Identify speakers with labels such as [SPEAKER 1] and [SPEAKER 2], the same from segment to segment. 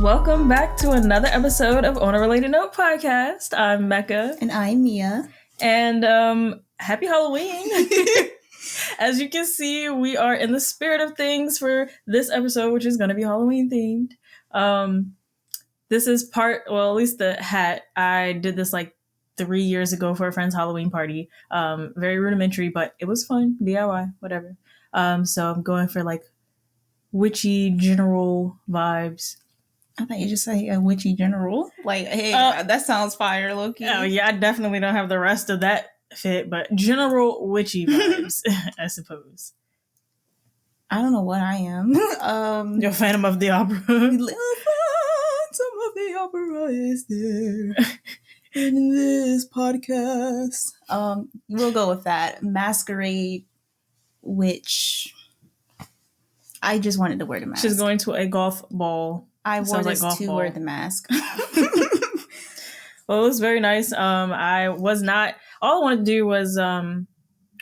[SPEAKER 1] Welcome back to another episode of On a Related Note podcast. I'm Mecca.
[SPEAKER 2] And I'm Mia.
[SPEAKER 1] And happy Halloween. As you can see, we are in the spirit of things for this episode, which is going to be Halloween themed. This is at least the hat. I did this like 3 years ago for a friend's Halloween party. Very rudimentary, but it was fun. DIY, whatever. So I'm going for like witchy general vibes.
[SPEAKER 2] I thought you just say a witchy general. Like, hey, that sounds fire, Loki.
[SPEAKER 1] Oh yeah, I definitely don't have the rest of that fit, but general witchy vibes, I suppose.
[SPEAKER 2] I don't know what I am.
[SPEAKER 1] You're Phantom of the Opera.
[SPEAKER 2] Phantom of the Opera is there in this podcast. We'll go with that. Masquerade witch. I just wanted to wear the mask.
[SPEAKER 1] She's going to a golf ball.
[SPEAKER 2] I wore this to wear the mask.
[SPEAKER 1] Well, it was very nice. I was not... All I wanted to do was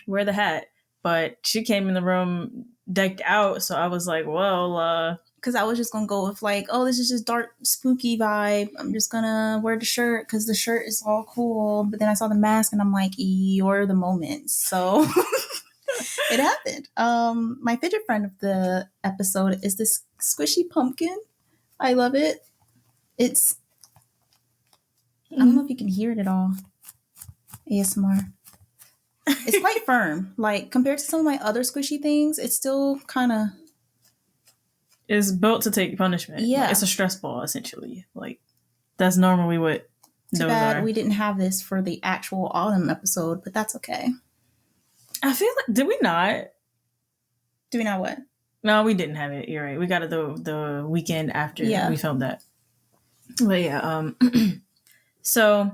[SPEAKER 1] wear the hat. But she came in the room decked out, so I was like, well...
[SPEAKER 2] Because I was just going to go with like, oh, this is just dark, spooky vibe. I'm just going to wear the shirt because the shirt is all cool. But then I saw the mask and I'm like, you're the moment. So... It happened. My fidget friend of the episode is this squishy pumpkin. I love it. I don't know if you can hear it at all. ASMR. It's quite firm. Like, compared to some of my other squishy things, it's still kind of...
[SPEAKER 1] It's built to take punishment.
[SPEAKER 2] Yeah.
[SPEAKER 1] It's a stress ball, essentially. Like, that's normally what
[SPEAKER 2] those are. We didn't have this for the actual autumn episode, but that's okay.
[SPEAKER 1] I feel like... Did we not?
[SPEAKER 2] Did we not what?
[SPEAKER 1] No, we didn't have it. You're right. We got it the weekend after we filmed that. But yeah, so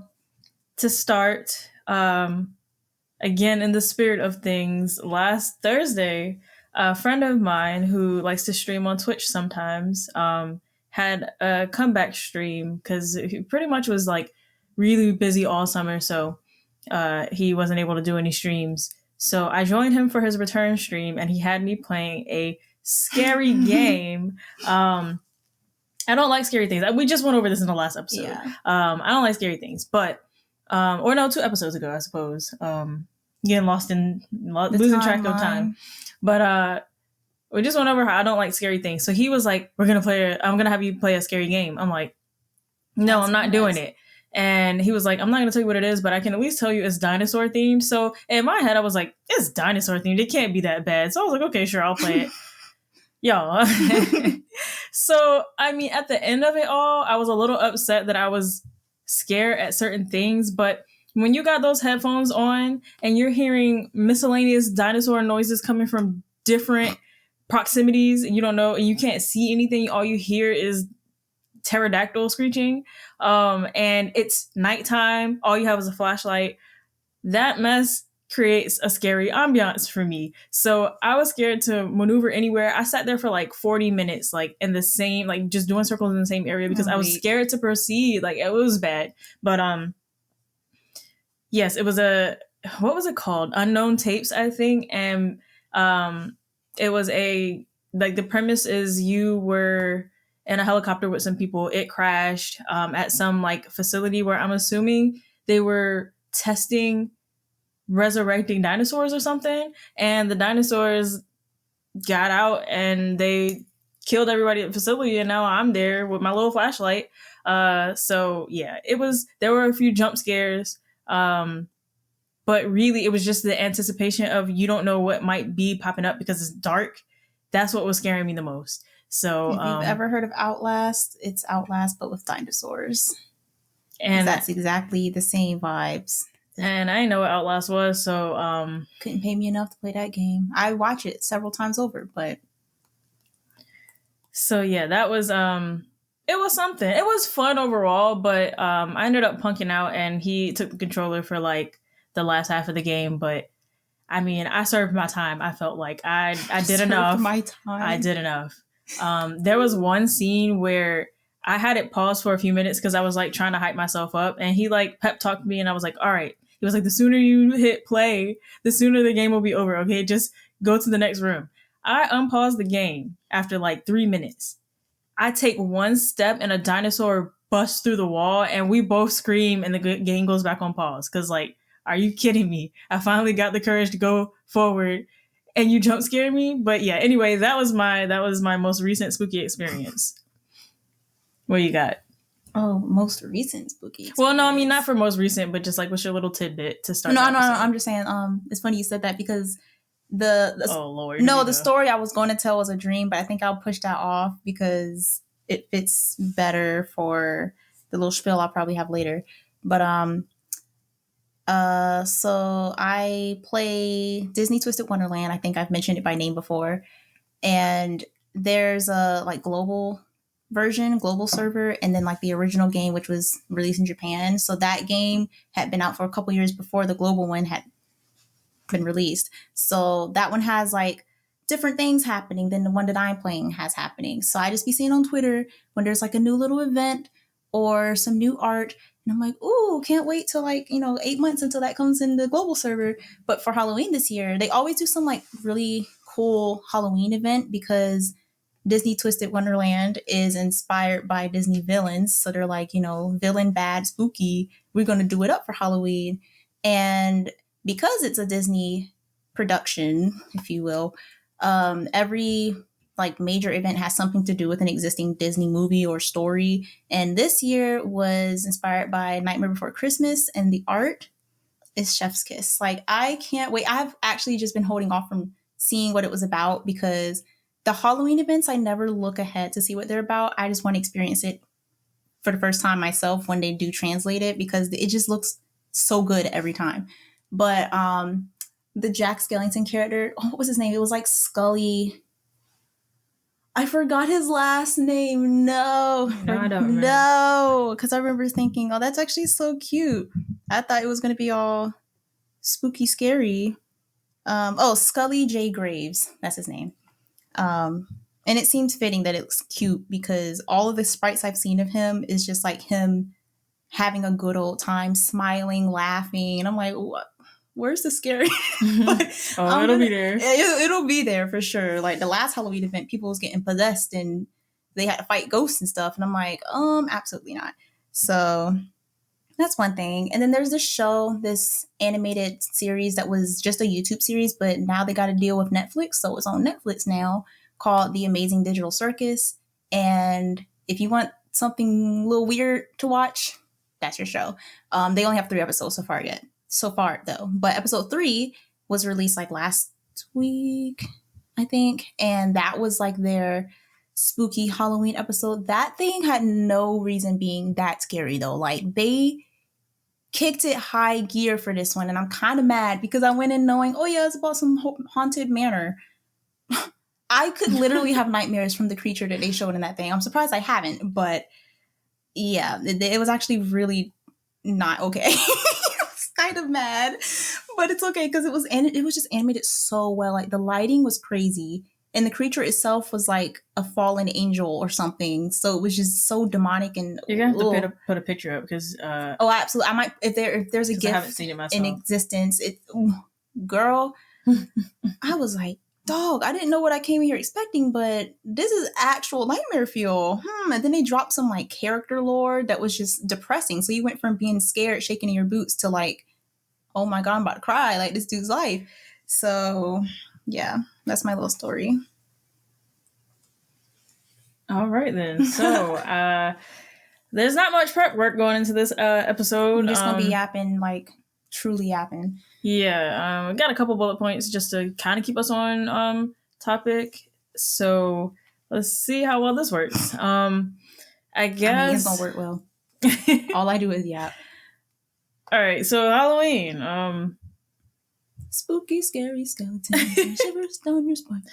[SPEAKER 1] to start, again, in the spirit of things, last Thursday, a friend of mine who likes to stream on Twitch sometimes had a comeback stream because he pretty much was like really busy all summer. So he wasn't able to do any streams. So I joined him for his return stream and he had me playing a scary game. I don't like scary things. We just went over this in the last episode.
[SPEAKER 2] Yeah.
[SPEAKER 1] I don't like scary things, but 2 episodes ago, I suppose. Getting lost in losing track of time. But we just went over how I don't like scary things. So he was like, I'm gonna have you play a scary game. I'm like, no, I'm not doing it. And he was like, I'm not going to tell you what it is, but I can at least tell you it's dinosaur themed. So in my head, I was like, it's dinosaur themed. It can't be that bad. So I was like, okay, sure, I'll play it. Y'all. So, I mean, at the end of it all, I was a little upset that I was scared at certain things. But when you got those headphones on and you're hearing miscellaneous dinosaur noises coming from different proximities, and you don't know, and you can't see anything, all you hear is pterodactyl screeching, and it's nighttime, all you have is a flashlight, that mess creates a scary ambiance for me. So I was scared to maneuver anywhere. I sat there for like 40 minutes, like in the same, like just doing circles in the same area because I was scared to proceed. Like it was bad. But yes, it was what was it called? Unknown Tapes, I think. And it was the premise is you were in a helicopter with some people. It crashed at some like facility where I'm assuming they were testing resurrecting dinosaurs or something. And the dinosaurs got out and they killed everybody at the facility. And now I'm there with my little flashlight. So yeah, there were a few jump scares. But really it was just the anticipation of you don't know what might be popping up because it's dark. That's what was scaring me the most. So
[SPEAKER 2] if you've ever heard of Outlast, it's Outlast but with dinosaurs,
[SPEAKER 1] and
[SPEAKER 2] that's exactly the same vibes.
[SPEAKER 1] And I didn't know what Outlast was, so
[SPEAKER 2] couldn't pay me enough to play that game. I watch it several times over, but
[SPEAKER 1] so yeah, that was it was something. It was fun overall, but I ended up punking out, and he took the controller for like the last half of the game, but. I mean, I served my time. I felt like I did enough.
[SPEAKER 2] My time.
[SPEAKER 1] I did enough. There was one scene where I had it paused for a few minutes because I was like trying to hype myself up, and he like pep talked me, and I was like, all right. He was like, the sooner you hit play, the sooner the game will be over. Okay, just go to the next room. I unpaused the game after like 3 minutes. I take one step and a dinosaur busts through the wall and we both scream and the game goes back on pause. Cause like, are you kidding me? I finally got the courage to go forward and you jump scared me. But yeah, anyway, that was my most recent spooky experience. What you got?
[SPEAKER 2] Oh, most recent spooky experience.
[SPEAKER 1] Well, no, I mean not for most recent, but just like what's your little tidbit to start?
[SPEAKER 2] No, I'm just saying. It's funny you said that because
[SPEAKER 1] oh Lord,
[SPEAKER 2] the story I was going to tell was a dream, but I think I'll push that off because it fits better for the little spiel I'll probably have later. But so I play Disney Twisted Wonderland. I think I've mentioned it by name before, and there's a like global version, global server, and then like the original game, which was released in Japan. So that game had been out for a couple years before the global one had been released. So that one has like different things happening than the one that I'm playing has happening. So I just be seeing on Twitter when there's like a new little event or some new art, and I'm like, ooh, can't wait till like, 8 months until that comes in the global server. But for Halloween this year, they always do some like really cool Halloween event because Disney Twisted Wonderland is inspired by Disney villains. So they're like, villain, bad, spooky. We're going to do it up for Halloween. And because it's a Disney production, if you will, every like major event has something to do with an existing Disney movie or story. And this year was inspired by Nightmare Before Christmas, and the art is Chef's Kiss. Like, I can't wait. I've actually just been holding off from seeing what it was about because the Halloween events, I never look ahead to see what they're about. I just want to experience it for the first time myself when they do translate it because it just looks so good every time. But the Jack Skellington character, what was his name? It was like Scully. I forgot his last name. No,
[SPEAKER 1] I don't remember.
[SPEAKER 2] No, because I remember thinking, oh, that's actually so cute. I thought it was going to be all spooky, scary. Scully J. Graves. That's his name. And it seems fitting that it's cute because all of the sprites I've seen of him is just like him having a good old time, smiling, laughing. And I'm like, what? Where's the scary?
[SPEAKER 1] It'll be there.
[SPEAKER 2] It'll be there for sure. Like the last Halloween event, people was getting possessed and they had to fight ghosts and stuff. And I'm like, absolutely not. So that's one thing. And then there's this show, this animated series that was just a YouTube series, but now they got to deal with Netflix. So it's on Netflix now, called The Amazing Digital Circus. And if you want something a little weird to watch, that's your show. They only have 3 episodes so far though. But episode 3 was released like last week, I think. And that was like their spooky Halloween episode. That thing had no reason being that scary though. Like they kicked it high gear for this one. And I'm kind of mad because I went in knowing, oh yeah, it's about some haunted manor. I could literally have nightmares from the creature that they showed in that thing. I'm surprised I haven't, but yeah, it was actually really not okay. I was kind of mad, but it's okay because it was just animated so well. Like the lighting was crazy, and the creature itself was like a fallen angel or something. So it was just so demonic and
[SPEAKER 1] you're gonna have to put a picture up because
[SPEAKER 2] oh, absolutely. I might if there's a gift I haven't seen it myself. In existence. Girl, I was like, dog, I didn't know what I came here expecting, but this is actual nightmare fuel. And then they dropped some like character lore that was just depressing. So you went from being scared, shaking in your boots to like, oh my God, I'm about to cry. Like this dude's life. So yeah, that's my little story.
[SPEAKER 1] All right then. So there's not much prep work going into this episode.
[SPEAKER 2] I'm just gonna be yapping, like truly yapping.
[SPEAKER 1] Yeah, we got a couple bullet points just to kind of keep us on topic. So let's see how well this works. I guess
[SPEAKER 2] it's gonna work well. All I do is yap.
[SPEAKER 1] All right, so Halloween.
[SPEAKER 2] Spooky, scary skeleton, shivers down your spine.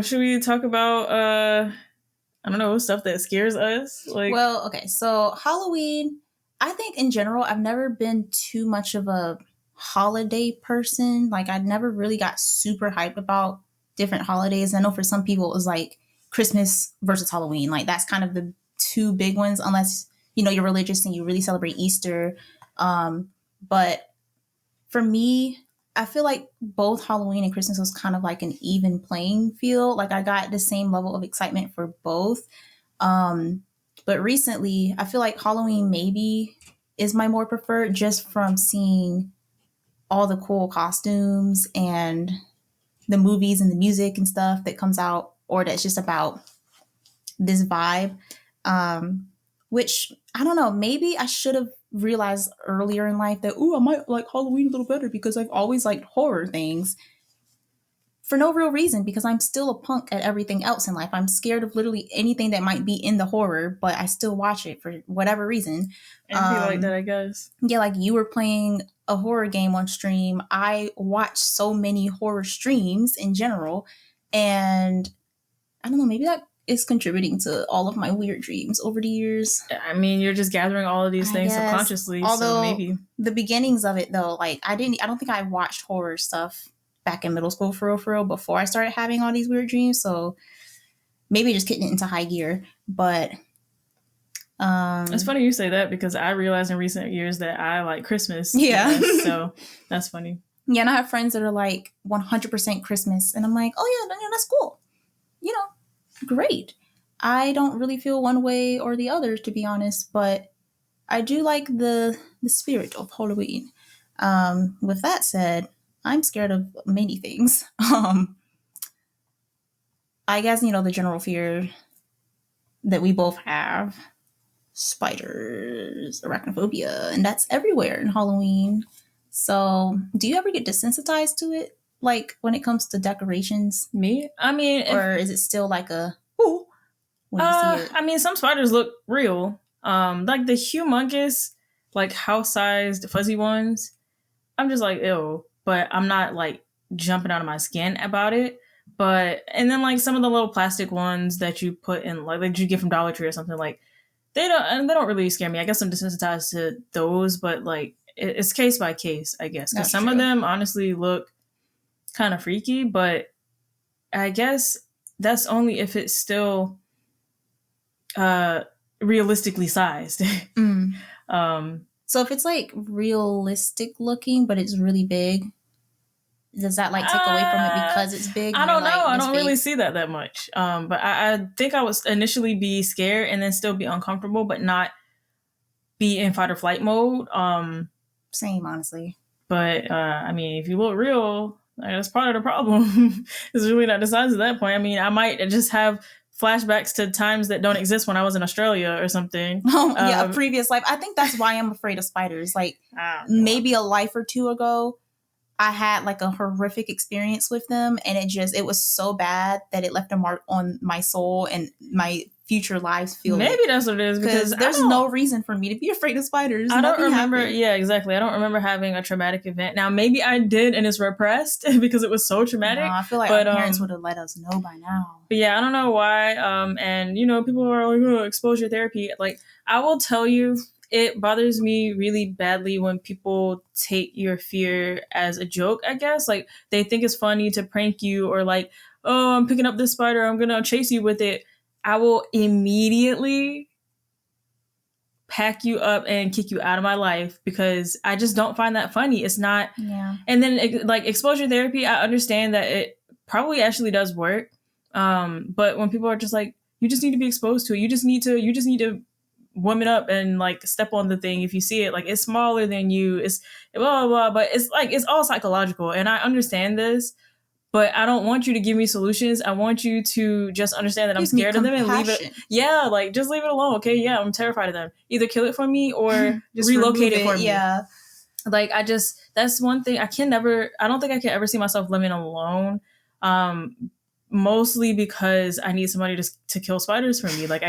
[SPEAKER 1] Should we talk about I don't know, stuff that scares us? Like,
[SPEAKER 2] well, okay, so Halloween. I think in general, I've never been too much of a holiday person. Like I never really got super hyped about different holidays. I know for some people it was like Christmas versus Halloween. Like that's kind of the 2 big ones, unless, you're religious and you really celebrate Easter. But for me, I feel like both Halloween and Christmas was kind of like an even playing field. Like I got the same level of excitement for both. Um, but recently, I feel like Halloween maybe is my more preferred just from seeing all the cool costumes and the movies and the music and stuff that comes out, or that's just about this vibe. Um, which I don't know, maybe I should have realized earlier in life that, I might like Halloween a little better because I've always liked horror things for no real reason because I'm still a punk at everything else in life. I'm scared of literally anything that might be in the horror, but I still watch it for whatever reason.
[SPEAKER 1] And be like that, I guess.
[SPEAKER 2] Yeah, like you were playing a horror game on stream. I watch so many horror streams in general, and I don't know, maybe that is contributing to all of my weird dreams over the years.
[SPEAKER 1] I mean, you're just gathering all of these things subconsciously.
[SPEAKER 2] Although
[SPEAKER 1] so maybe
[SPEAKER 2] the beginnings of it though, like I don't think I watched horror stuff back in middle school for real before I started having all these weird dreams. So maybe just getting it into high gear. But
[SPEAKER 1] it's funny you say that because I realized in recent years that I like Christmas.
[SPEAKER 2] Yeah.
[SPEAKER 1] So that's funny.
[SPEAKER 2] Yeah, and I have friends that are like 100% Christmas, and I'm like, oh yeah, that's cool. Great. I don't really feel one way or the other, to be honest, but I do like the spirit of Halloween. With that said, I'm scared of many things. I guess, the general fear that we both have. Spiders, arachnophobia, and that's everywhere in Halloween. So, do you ever get desensitized to it? Like, when it comes to decorations?
[SPEAKER 1] Me? I mean...
[SPEAKER 2] Or is it still like a, ooh, when you see it?
[SPEAKER 1] I mean, some spiders look real. Like the humongous, like house-sized fuzzy ones. I'm just like, ew. But I'm not like jumping out of my skin about it. And then like some of the little plastic ones that you put in, like you get from Dollar Tree or something, like they don't really scare me. I guess I'm desensitized to those, but like it's case by case, I guess. Because some of them honestly look kind of freaky, but I guess that's only if it's still realistically sized.
[SPEAKER 2] So if it's like realistic looking, but it's really big, does that like take away from it because it's big?
[SPEAKER 1] I don't know. I don't really see that much. But I think I would initially be scared and then still be uncomfortable, but not be in fight or flight mode.
[SPEAKER 2] Same, honestly.
[SPEAKER 1] But I mean, if you look real, that's part of the problem. It's really not the size at that point. I mean, I might just have flashbacks to times that don't exist when I was in Australia or something.
[SPEAKER 2] Oh, yeah, a previous life. I think that's why I'm afraid of spiders. Like, maybe a life or two ago, I had like a horrific experience with them, and it was so bad that it left a mark on my soul and my future lives feel
[SPEAKER 1] maybe that's what it is, because
[SPEAKER 2] there's no reason for me to be afraid of spiders.
[SPEAKER 1] I don't remember happened. Yeah, exactly. I don't remember having a traumatic event. Now maybe I did and it's repressed because it was so traumatic.
[SPEAKER 2] No, I feel like our parents would have let us know by now.
[SPEAKER 1] But yeah, I don't know why. And people are like, oh, exposure therapy. Like, I will tell you, it bothers me really badly when people take your fear as a joke, I guess. Like, they think it's funny to prank you, or like, oh, I'm picking up this spider, I'm gonna chase you with it. I will immediately pack you up and kick you out of my life because I just don't find that funny. It's not.
[SPEAKER 2] Yeah.
[SPEAKER 1] And then like exposure therapy, I understand that it probably actually does work. But when people are just like, you just need to be exposed to it. You just need to warm it up and like step on the thing. If you see it, like it's smaller than you, it's blah, blah, blah. But it's like, it's all psychological. And I understand this, but I don't want you to give me solutions. I want you to just understand that I'm scared of them and leave it. Yeah, like just leave it alone. Okay, yeah, I'm terrified of them. Either kill it for me or just relocate it for me.
[SPEAKER 2] Yeah.
[SPEAKER 1] Like that's one thing I don't think I can ever see myself living alone. Mostly because I need somebody to kill spiders for me. Like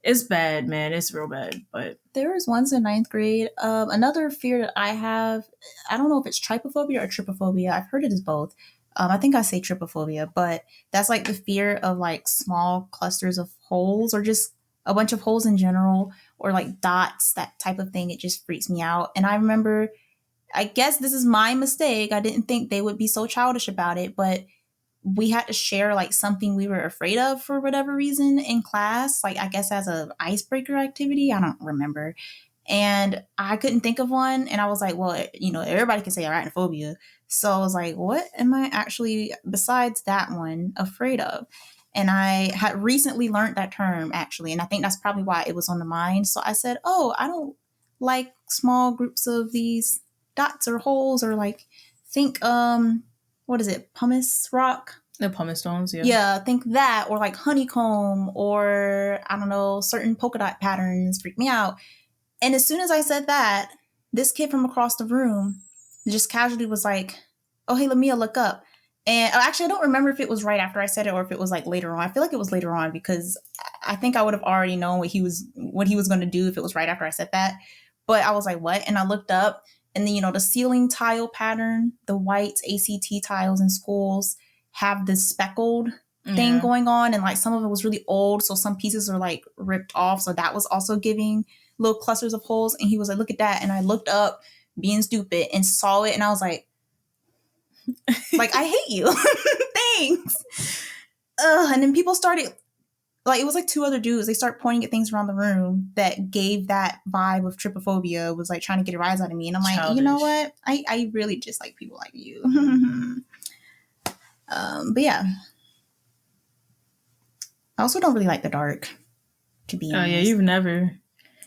[SPEAKER 1] it's bad, man. It's real bad. But
[SPEAKER 2] there was once in 9th grade, another fear that I have, I don't know if it's trypophobia or trypophobia. I've heard it as both. I think I say trypophobia, but that's like the fear of like small clusters of holes or just a bunch of holes in general, or like dots, that type of thing. It just freaks me out. And I remember, I guess this is my mistake. I didn't think they would be so childish about it, but we had to share like something we were afraid of for whatever reason in class, like I guess as a icebreaker activity. I don't remember. And I couldn't think of one. And I was like, well, you know, everybody can say arachnophobia. So I was like, what am I actually, besides that one, afraid of? And I had recently learned that term, actually. And I think that's probably why it was on the mind. So I said, oh, I don't like small groups of these dots or holes, or like, think, what is it? Pumice rock?
[SPEAKER 1] The pumice stones, yeah.
[SPEAKER 2] Yeah, think that, or like honeycomb, or I don't know, certain polka dot patterns freak me out. And as soon as I said that, this kid from across the room just casually was like, oh, hey, Lamia, look up. And actually, I don't remember if it was right after I said it or if it was like later on. I feel like it was later on, because I think I would have already known what he was going to do if it was right after I said that. But I was like, what? And I looked up, and then, you know, the ceiling tile pattern, the white ACT tiles in schools have this speckled thing going on. And like some of it was really old. So some pieces are like ripped off. So that was also giving little clusters of holes. And he was like, look at that. And I looked up, being stupid, and saw it. And I was like, I hate you. Thanks. And then people started, like, it was like two other dudes. They start pointing at things around the room that gave that vibe of trypophobia, was like trying to get a rise out of me. And I'm like, you know what? I really just like people like you. But yeah. I also don't really like the dark, to be honest.
[SPEAKER 1] Oh yeah, you've never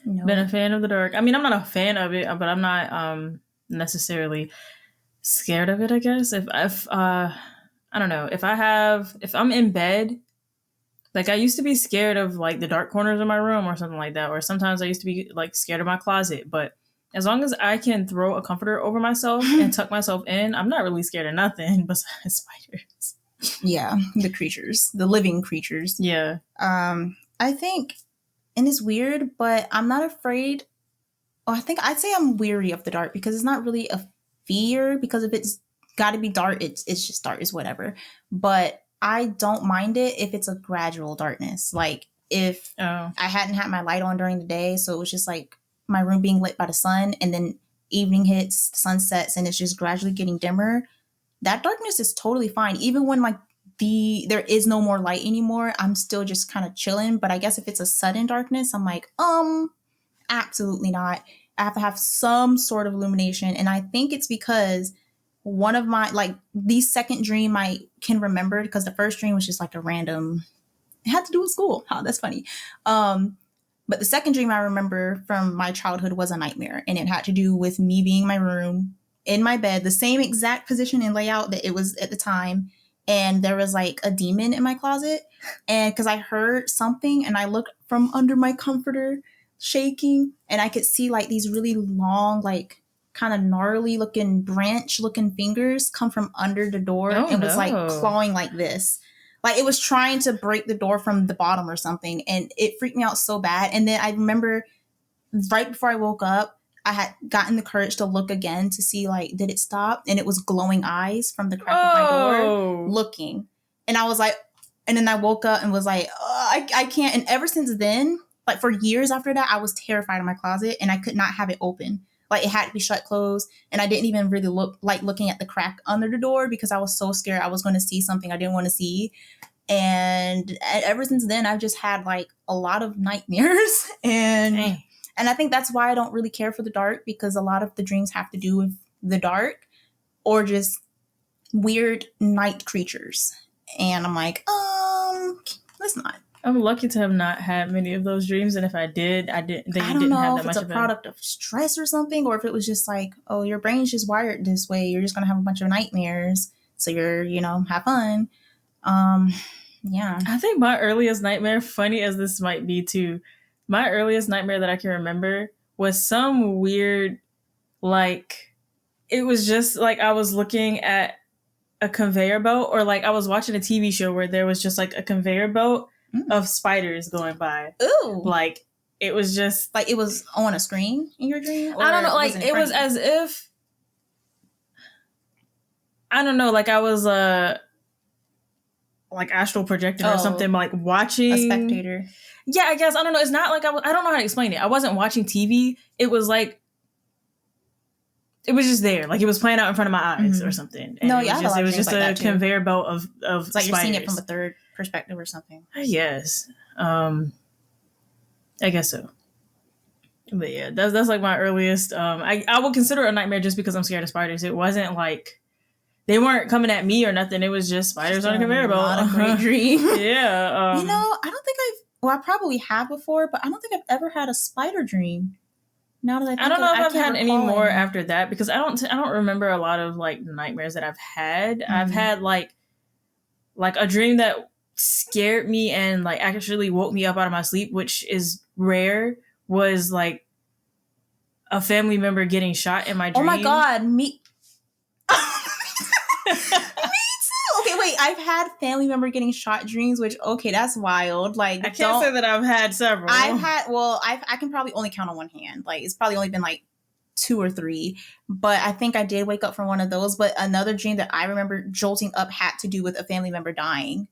[SPEAKER 1] been a fan of the dark. I mean, I'm not a fan of it, but I'm not necessarily scared of it, I guess. If I don't know, if I'm in bed, like I used to be scared of like the dark corners of my room or something like that, or sometimes I used to be like scared of my closet, but as long as I can throw a comforter over myself and tuck myself in, I'm not really scared of nothing besides spiders.
[SPEAKER 2] Yeah, the creatures, the living creatures.
[SPEAKER 1] Yeah.
[SPEAKER 2] I think, and it's weird, but I'm not afraid. Oh, I think I'd say I'm weary of the dark, because it's not really a fear, because if it's got to be dark, it's just dark, is whatever. But I don't mind it if it's a gradual darkness. Like if I hadn't had my light on during the day, so it was just like my room being lit by the sun, and then evening hits, the sun sets, and it's just gradually getting dimmer. That darkness is totally fine. Even when like there is no more light anymore, I'm still just kind of chilling. But I guess if it's a sudden darkness, I'm like, absolutely not. I have to have some sort of illumination. And I think it's because one of my, like, the second dream I can remember, because the first dream was just like a random, it had to do with school. Oh, that's funny. But the second dream I remember from my childhood was a nightmare. And it had to do with me being in my room, in my bed, the same exact position and layout that it was at the time. And there was like a demon in my closet. And because I heard something, and I looked from under my comforter, shaking, and I could see like these really long, like kind of gnarly looking branch looking fingers come from under the door and was like clawing like this. Like it was trying to break the door from the bottom or something. And it freaked me out so bad. And then I remember right before I woke up, I had gotten the courage to look again to see, like, did it stop? And it was glowing eyes from the crack of my door looking. And I was like, and then I woke up and was like, I can't. And ever since then, like for years after that, I was terrified of my closet, and I could not have it open. Like it had to be shut closed. And I didn't even really look like looking at the crack under the door, because I was so scared I was going to see something I didn't want to see. And ever since then, I've just had like a lot of nightmares. And I think that's why I don't really care for the dark, because a lot of the dreams have to do with the dark or just weird night creatures. And I'm like, let's not.
[SPEAKER 1] I'm lucky to have not had many of those dreams. And if I did, I didn't have that much of it. I don't know if it's a
[SPEAKER 2] product of stress or something, or if it was just like, oh, your brain's just wired this way. You're just going to have a bunch of nightmares. So you're, have fun. Yeah.
[SPEAKER 1] I think my earliest nightmare, funny as this might be too, my earliest nightmare that I can remember was some weird, like, it was just like I was looking at a conveyor belt, or like I was watching a TV show where there was just like a conveyor belt of spiders going by.
[SPEAKER 2] Ooh.
[SPEAKER 1] Like, it was just...
[SPEAKER 2] Like, it was on a screen in your dream?
[SPEAKER 1] I don't know. Like, it was as if... I don't know. Like, I was... like astral projecting or something, like watching...
[SPEAKER 2] A spectator.
[SPEAKER 1] Yeah, I guess. I don't know. It's not like I don't know how to explain it. I wasn't watching TV. It was like, it was just there. Like it was playing out in front of my eyes or something. And it was just a conveyor belt of it's like spiders.
[SPEAKER 2] You're seeing it from a third perspective or something.
[SPEAKER 1] Yes. I guess so. But yeah, that's like my earliest. I would consider it a nightmare just because I'm scared of spiders. It wasn't like they weren't coming at me or nothing. It was just spiders on a conveyor belt.
[SPEAKER 2] Not a great dream.
[SPEAKER 1] Yeah.
[SPEAKER 2] You know, I don't think I probably have before, but I don't think I've ever had a spider dream. Now that
[SPEAKER 1] I don't know if I've had any more after that because I don't remember a lot of like nightmares that I've had. Mm-hmm. I've had like a dream that scared me and like actually woke me up out of my sleep, which is rare. Was like a family member getting shot in my dream.
[SPEAKER 2] Oh my God, me too. Okay, wait, I've had family member getting shot dreams, which, okay, that's wild. Like,
[SPEAKER 1] I can't say that I've had several.
[SPEAKER 2] I can probably only count on one hand. Like, it's probably only been like 2 or 3, but I think I did wake up from one of those. But another dream that I remember jolting up had to do with a family member dying.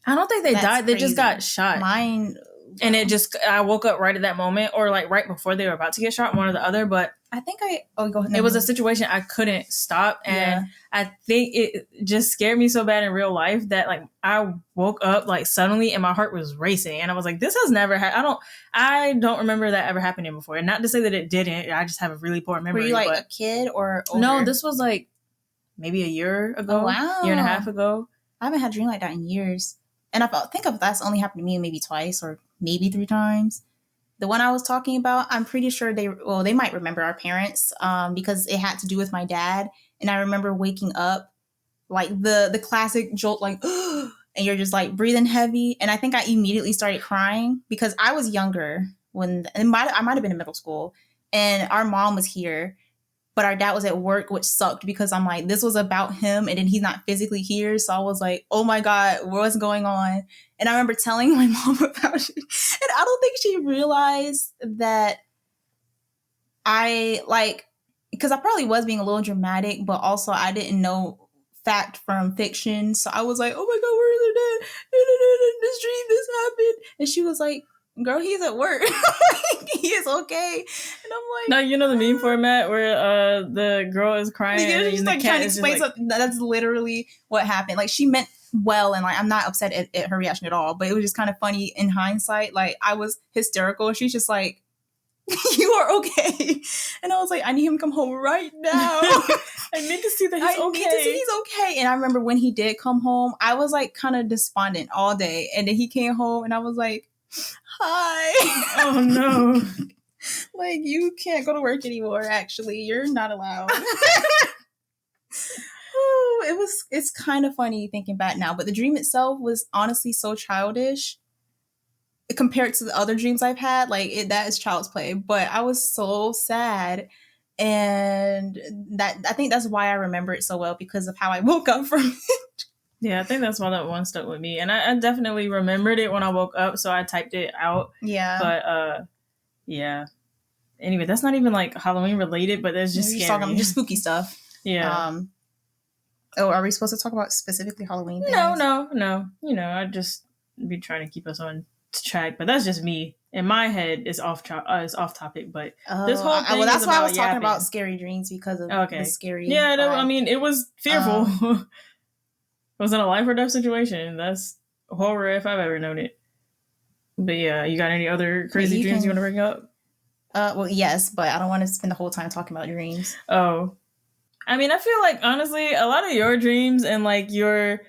[SPEAKER 1] I don't think they died. Crazy. They just got shot.
[SPEAKER 2] Mine...
[SPEAKER 1] And I woke up right at that moment or like right before they were about to get shot, one or the other. But
[SPEAKER 2] I think go ahead.
[SPEAKER 1] It was a situation I couldn't stop. And I think it just scared me so bad in real life that like I woke up like suddenly and my heart was racing. And I was like, this has never happened. I don't remember that ever happening before. And not to say that it didn't. I just have a really poor memory.
[SPEAKER 2] Were you like a kid or older?
[SPEAKER 1] No, this was like maybe a year ago.
[SPEAKER 2] Oh, wow.
[SPEAKER 1] Year and a half ago.
[SPEAKER 2] I haven't had a dream like that in years. And I think that's only happened to me maybe twice or maybe 3 times. The one I was talking about, I'm pretty sure they might remember our parents because it had to do with my dad. And I remember waking up like the classic jolt, like, and you're just like breathing heavy. And I think I immediately started crying because I was younger I might have been in middle school and our mom was here. But our dad was at work, which sucked because I'm like, this was about him and then he's not physically here. So I was like, oh my God, what's going on? And I remember telling my mom about it. And I don't think she realized that because I probably was being a little dramatic, but also I didn't know fact from fiction. So I was like, oh my God, where is their dad? This dream, this happened. And she was like, girl, he's at work. He is okay. And I'm like,
[SPEAKER 1] no, you know the meme format where the girl is crying and
[SPEAKER 2] she's like trying to explain something. That's literally what happened. Like she meant well, and like I'm not upset at her reaction at all, but it was just kind of funny in hindsight. Like I was hysterical. She's just like, you are okay. And I was like, I need him to come home right now.
[SPEAKER 1] I need to see that he's okay.
[SPEAKER 2] I need to see he's okay. And I remember when he did come home, I was like kind of despondent all day. And then he came home and I was like, hi.
[SPEAKER 1] Oh no.
[SPEAKER 2] Like, you can't go to work anymore, actually. You're not allowed. It's kind of funny thinking back now, but the dream itself was honestly so childish compared to the other dreams I've had. Like, that is child's play, but I was so sad. And I think that's why I remember it so well, because of how I woke up from it.
[SPEAKER 1] Yeah, I think that's why that one stuck with me. And I definitely remembered it when I woke up, so I typed it out.
[SPEAKER 2] Yeah.
[SPEAKER 1] But, yeah. Anyway, that's not even, like, Halloween related, but that's just scary.
[SPEAKER 2] Just spooky stuff.
[SPEAKER 1] Yeah.
[SPEAKER 2] Are we supposed to talk about specifically Halloween things?
[SPEAKER 1] No. You know, I just be trying to keep us on track, but that's just me. In my head, it's off topic, but this whole thing
[SPEAKER 2] that's why I was talking about scary dreams, because of the scary...
[SPEAKER 1] Yeah, I mean, it was fearful. It was in a life or death situation. That's horror if I've ever known it. But yeah, you got any other crazy dreams you want to bring up?
[SPEAKER 2] Well, yes, but I don't want to spend the whole time talking about dreams.
[SPEAKER 1] Oh. I mean, I feel like, honestly, a lot of your dreams and, like, your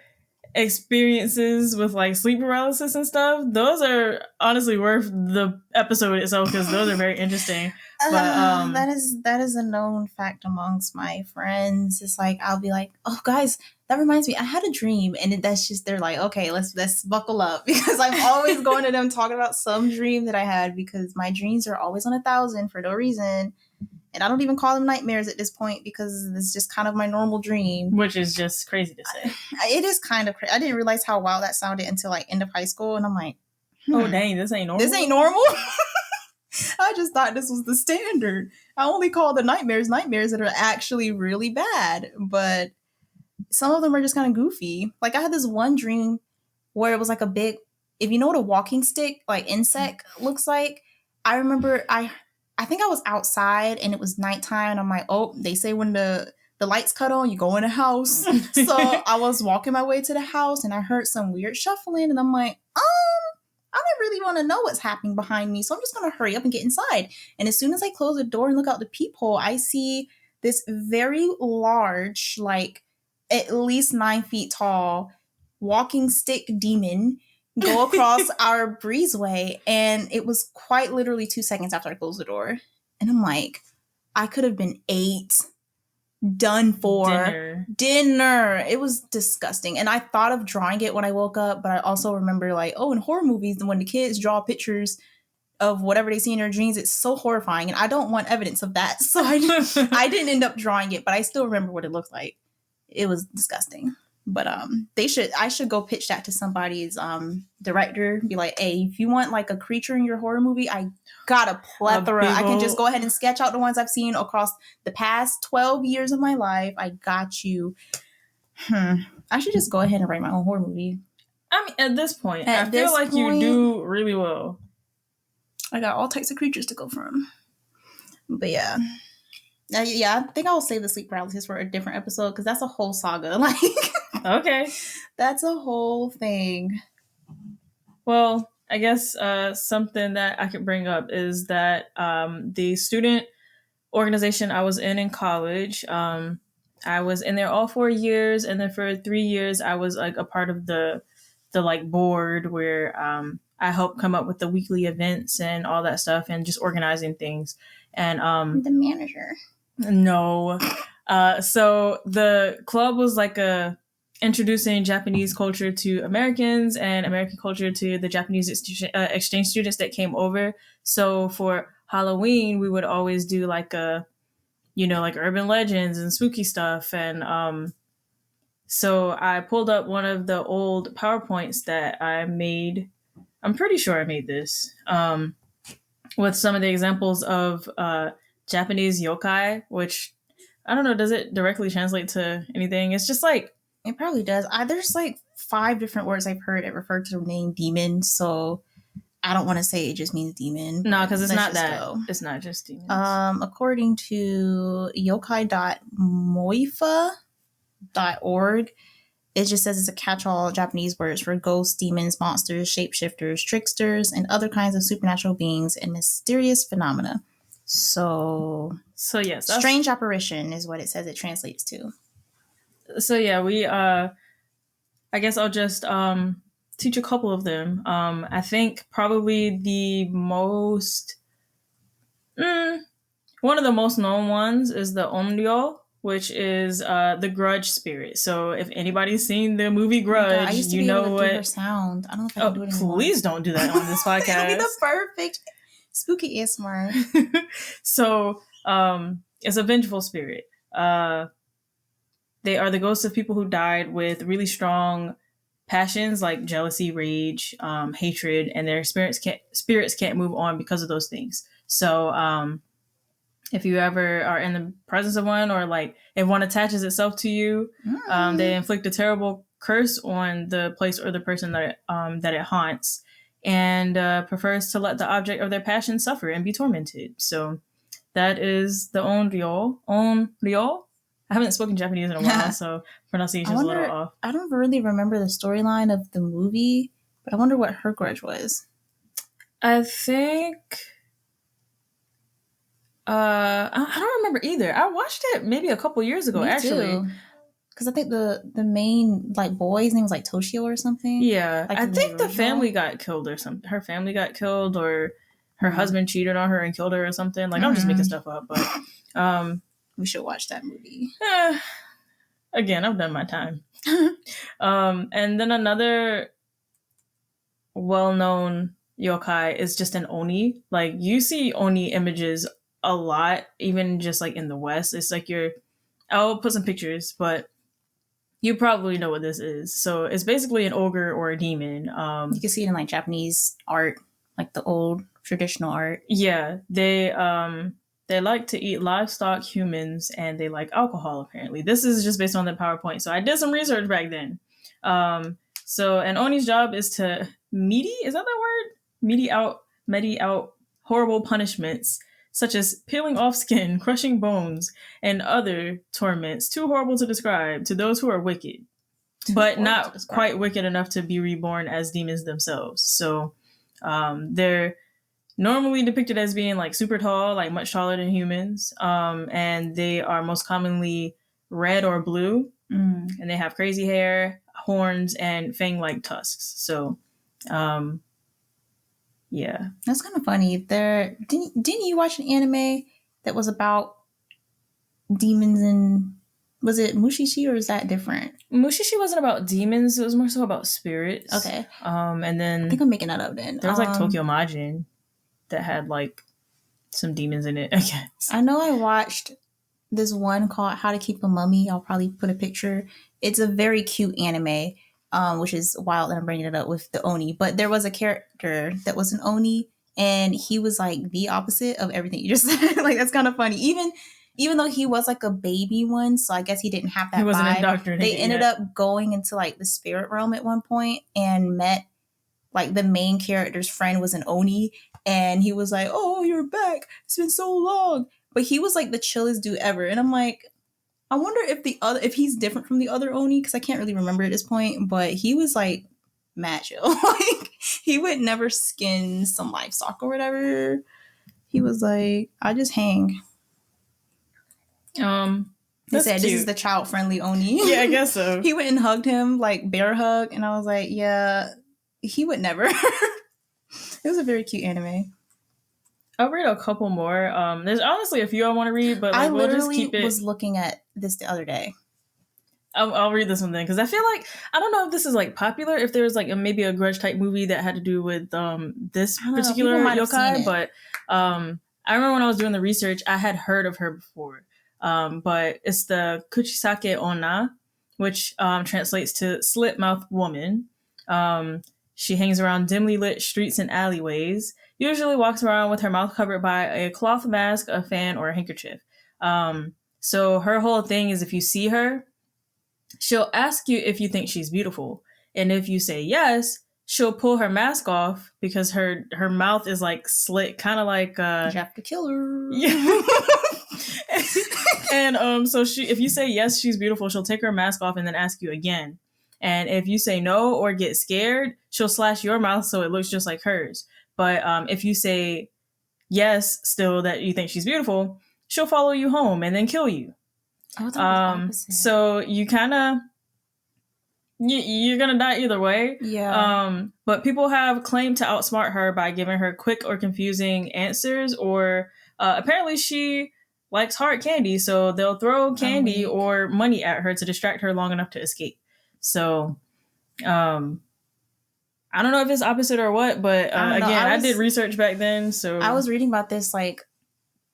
[SPEAKER 1] experiences with, like, sleep paralysis and stuff, those are honestly worth the episode itself, because those are very interesting. But
[SPEAKER 2] that is a known fact amongst my friends. It's like, I'll be like, oh, guys, that reminds me, I had a dream. And that's just, they're like, okay, let's buckle up, because I'm always going to them talking about some dream that I had, because my dreams are always on 1,000 for no reason. And I don't even call them nightmares at this point, because it's just kind of my normal dream.
[SPEAKER 1] Which is just crazy to say.
[SPEAKER 2] It is kind of crazy. I didn't realize how wild that sounded until like end of high school. And I'm like,
[SPEAKER 1] oh, dang, this ain't normal.
[SPEAKER 2] This ain't normal? I just thought this was the standard. I only call the nightmares that are actually really bad. But some of them are just kind of goofy. Like, I had this one dream where it was like a big, if you know what a walking stick, like insect looks like, I remember I think I was outside and it was nighttime, and I'm like, oh, they say when the lights cut on, you go in the house. So I was walking my way to the house and I heard some weird shuffling, and I'm like, I don't really want to know what's happening behind me, so I'm just going to hurry up and get inside. And as soon as I close the door and look out the peephole, I see this very large, like at least 9 feet tall, walking stick demon go across our breezeway. And it was quite literally 2 seconds after I closed the door. And I'm like, I could have been 8. Done for dinner. It was disgusting. And I thought of drawing it when I woke up, but I also remember like, oh, in horror movies, when the kids draw pictures of whatever they see in their dreams, it's so horrifying. And I don't want evidence of that. So I didn't end up drawing it, but I still remember what it looked like. It was disgusting. But I should go pitch that to somebody's director. Be like, hey, if you want like a creature in your horror movie, I got a plethora. I can just go ahead and sketch out the ones I've seen across the past 12 years of my life. I got you. I should just go ahead and write my own horror movie.
[SPEAKER 1] I mean, at this point, I feel like you do really well.
[SPEAKER 2] I got all types of creatures to go from. But yeah. I think I'll save the sleep paralysis for a different episode because that's a whole saga. Like,
[SPEAKER 1] okay,
[SPEAKER 2] that's a whole thing.
[SPEAKER 1] Well, I guess something that I could bring up is that the student organization I was in college, I was in there all 4 years, and then for 3 years I was like a part of the like board where I helped come up with the weekly events and all that stuff and just organizing things. And
[SPEAKER 2] the manager.
[SPEAKER 1] No. So the club was like introducing Japanese culture to Americans and American culture to the Japanese exchange students that came over. So for Halloween, we would always do like like urban legends and spooky stuff. And so I pulled up one of the old PowerPoints that I made. I'm pretty sure I made this with some of the examples of Japanese yokai, which I don't know, does it directly translate to anything? It's just like,
[SPEAKER 2] it probably does. There's like 5 different words I've heard that refer to the name demon, so I don't want to say it just means demon.
[SPEAKER 1] No, because it's not that. It's not just demons.
[SPEAKER 2] According to yokai.moifa.org, it just says it's a catch-all Japanese words for ghosts, demons, monsters, shapeshifters, tricksters, and other kinds of supernatural beings and mysterious phenomena. So yes, strange apparition is what it says it translates to.
[SPEAKER 1] So yeah, we I guess I'll just teach a couple of them. I think probably the most one of the most known ones is the Onryo, which is the grudge spirit. So if anybody's seen the movie Grudge, you know what.
[SPEAKER 2] Her sound. I don't know if I can do it anymore.
[SPEAKER 1] Please don't do that on this podcast.
[SPEAKER 2] It'll be the perfect spooky ASMR.
[SPEAKER 1] So it's a vengeful spirit. They are the ghosts of people who died with really strong passions like jealousy, rage, hatred, and their spirits can't move on because of those things. So if you ever are in the presence of one, or like if one attaches itself to you, they inflict a terrible curse on the place or the person that it haunts, and prefers to let the object of their passion suffer and be tormented. So that is the Onryo. Onryo? I haven't spoken Japanese in a while, so pronunciation is a little off.
[SPEAKER 2] I don't really remember the storyline of the movie, but I wonder what her grudge was.
[SPEAKER 1] I think... I don't remember either. I watched it maybe a couple years ago, actually.
[SPEAKER 2] Because I think the main like boy's name was like Toshio or something.
[SPEAKER 1] Yeah, like I think the family got killed or something. Her family got killed, or her husband cheated on her and killed her or something. Like I'm just making stuff up, but
[SPEAKER 2] we should watch that movie.
[SPEAKER 1] Again, I've done my time. And then another well-known yokai is just an oni. Like you see oni images a lot, even just like in the West. It's like I'll put some pictures, but you probably know what this is. So it's basically an ogre or a demon.
[SPEAKER 2] You can see it in like Japanese art, like the old traditional art.
[SPEAKER 1] Yeah, they like to eat livestock, humans, and they like alcohol, apparently. This is just based on the PowerPoint. So I did some research back then. So an Oni's job is to is that word? Medi out horrible punishments, such as peeling off skin, crushing bones, and other torments too horrible to describe to those who are wicked, but not quite wicked enough to be reborn as demons themselves. So They're normally depicted as being like super tall, like much taller than humans, and they are most commonly red or blue, and they have crazy hair, horns, and fang-like tusks. So, yeah,
[SPEAKER 2] that's kind of funny. Didn't you watch an anime that was about demons and was it Mushishi or is that different?
[SPEAKER 1] Mushishi wasn't about demons; it was more so about spirits.
[SPEAKER 2] Okay.
[SPEAKER 1] And then
[SPEAKER 2] I think I'm making that up. Then
[SPEAKER 1] there was like Tokyo Majin that had like some demons in it. I guess.
[SPEAKER 2] I know I watched this one called How to Keep a Mummy. I'll probably put a picture. It's a very cute anime, which is wild that I'm bringing it up with the Oni. But there was a character that was an Oni, and he was like the opposite of everything you just said. Like that's kind of funny. Even though he was like a baby one, so I guess he didn't have that
[SPEAKER 1] he wasn't
[SPEAKER 2] vibe.
[SPEAKER 1] indoctrinated.
[SPEAKER 2] They ended up going into like the spirit realm at one point and met like the main character's friend was an Oni, and he was like, "Oh, you're back. It's been so long." But he was like the chillest dude ever, and I'm like, I wonder if he's different from the other Oni because I can't really remember at this point. But he was like mad chill. Like he would never skin some livestock or whatever. He was like, I just hang. He said, cute. This is the child-friendly Oni.
[SPEAKER 1] Yeah, I guess so.
[SPEAKER 2] He went and hugged him, like bear hug, and I was like, yeah, he would never. It was a very cute anime.
[SPEAKER 1] I'll read a couple more. There's honestly a few I want to read, but like,
[SPEAKER 2] I literally
[SPEAKER 1] we'll just keep it.
[SPEAKER 2] Was looking at this the other day.
[SPEAKER 1] I'll read this one then because I feel like I don't know if this is like popular. If there was like maybe a grudge type movie that had to do with this particular yokai, but I remember when I was doing the research, I had heard of her before. But it's the Kuchisake Onna, which translates to slit-mouthed woman. She hangs around dimly lit streets and alleyways, usually walks around with her mouth covered by a cloth mask, a fan, or a handkerchief. So her whole thing is if you see her, she'll ask you if you think she's beautiful. And if you say yes, she'll pull her mask off because her mouth is like slit, kind of like
[SPEAKER 2] Jack the Killer.
[SPEAKER 1] Yeah. And so if you say yes, she's beautiful, she'll take her mask off and then ask you again. And if you say no or get scared, she'll slash your mouth so it looks just like hers. But if you say yes, still that you think she's beautiful, she'll follow you home and then kill you.
[SPEAKER 2] Oh,
[SPEAKER 1] so you kind of you're gonna die either way.
[SPEAKER 2] Yeah.
[SPEAKER 1] But people have claimed to outsmart her by giving her quick or confusing answers, or apparently she likes hard candy, so they'll throw candy or money at her to distract her long enough to escape. So, I don't know if it's opposite or what, but I did research back then. So
[SPEAKER 2] I was reading about this like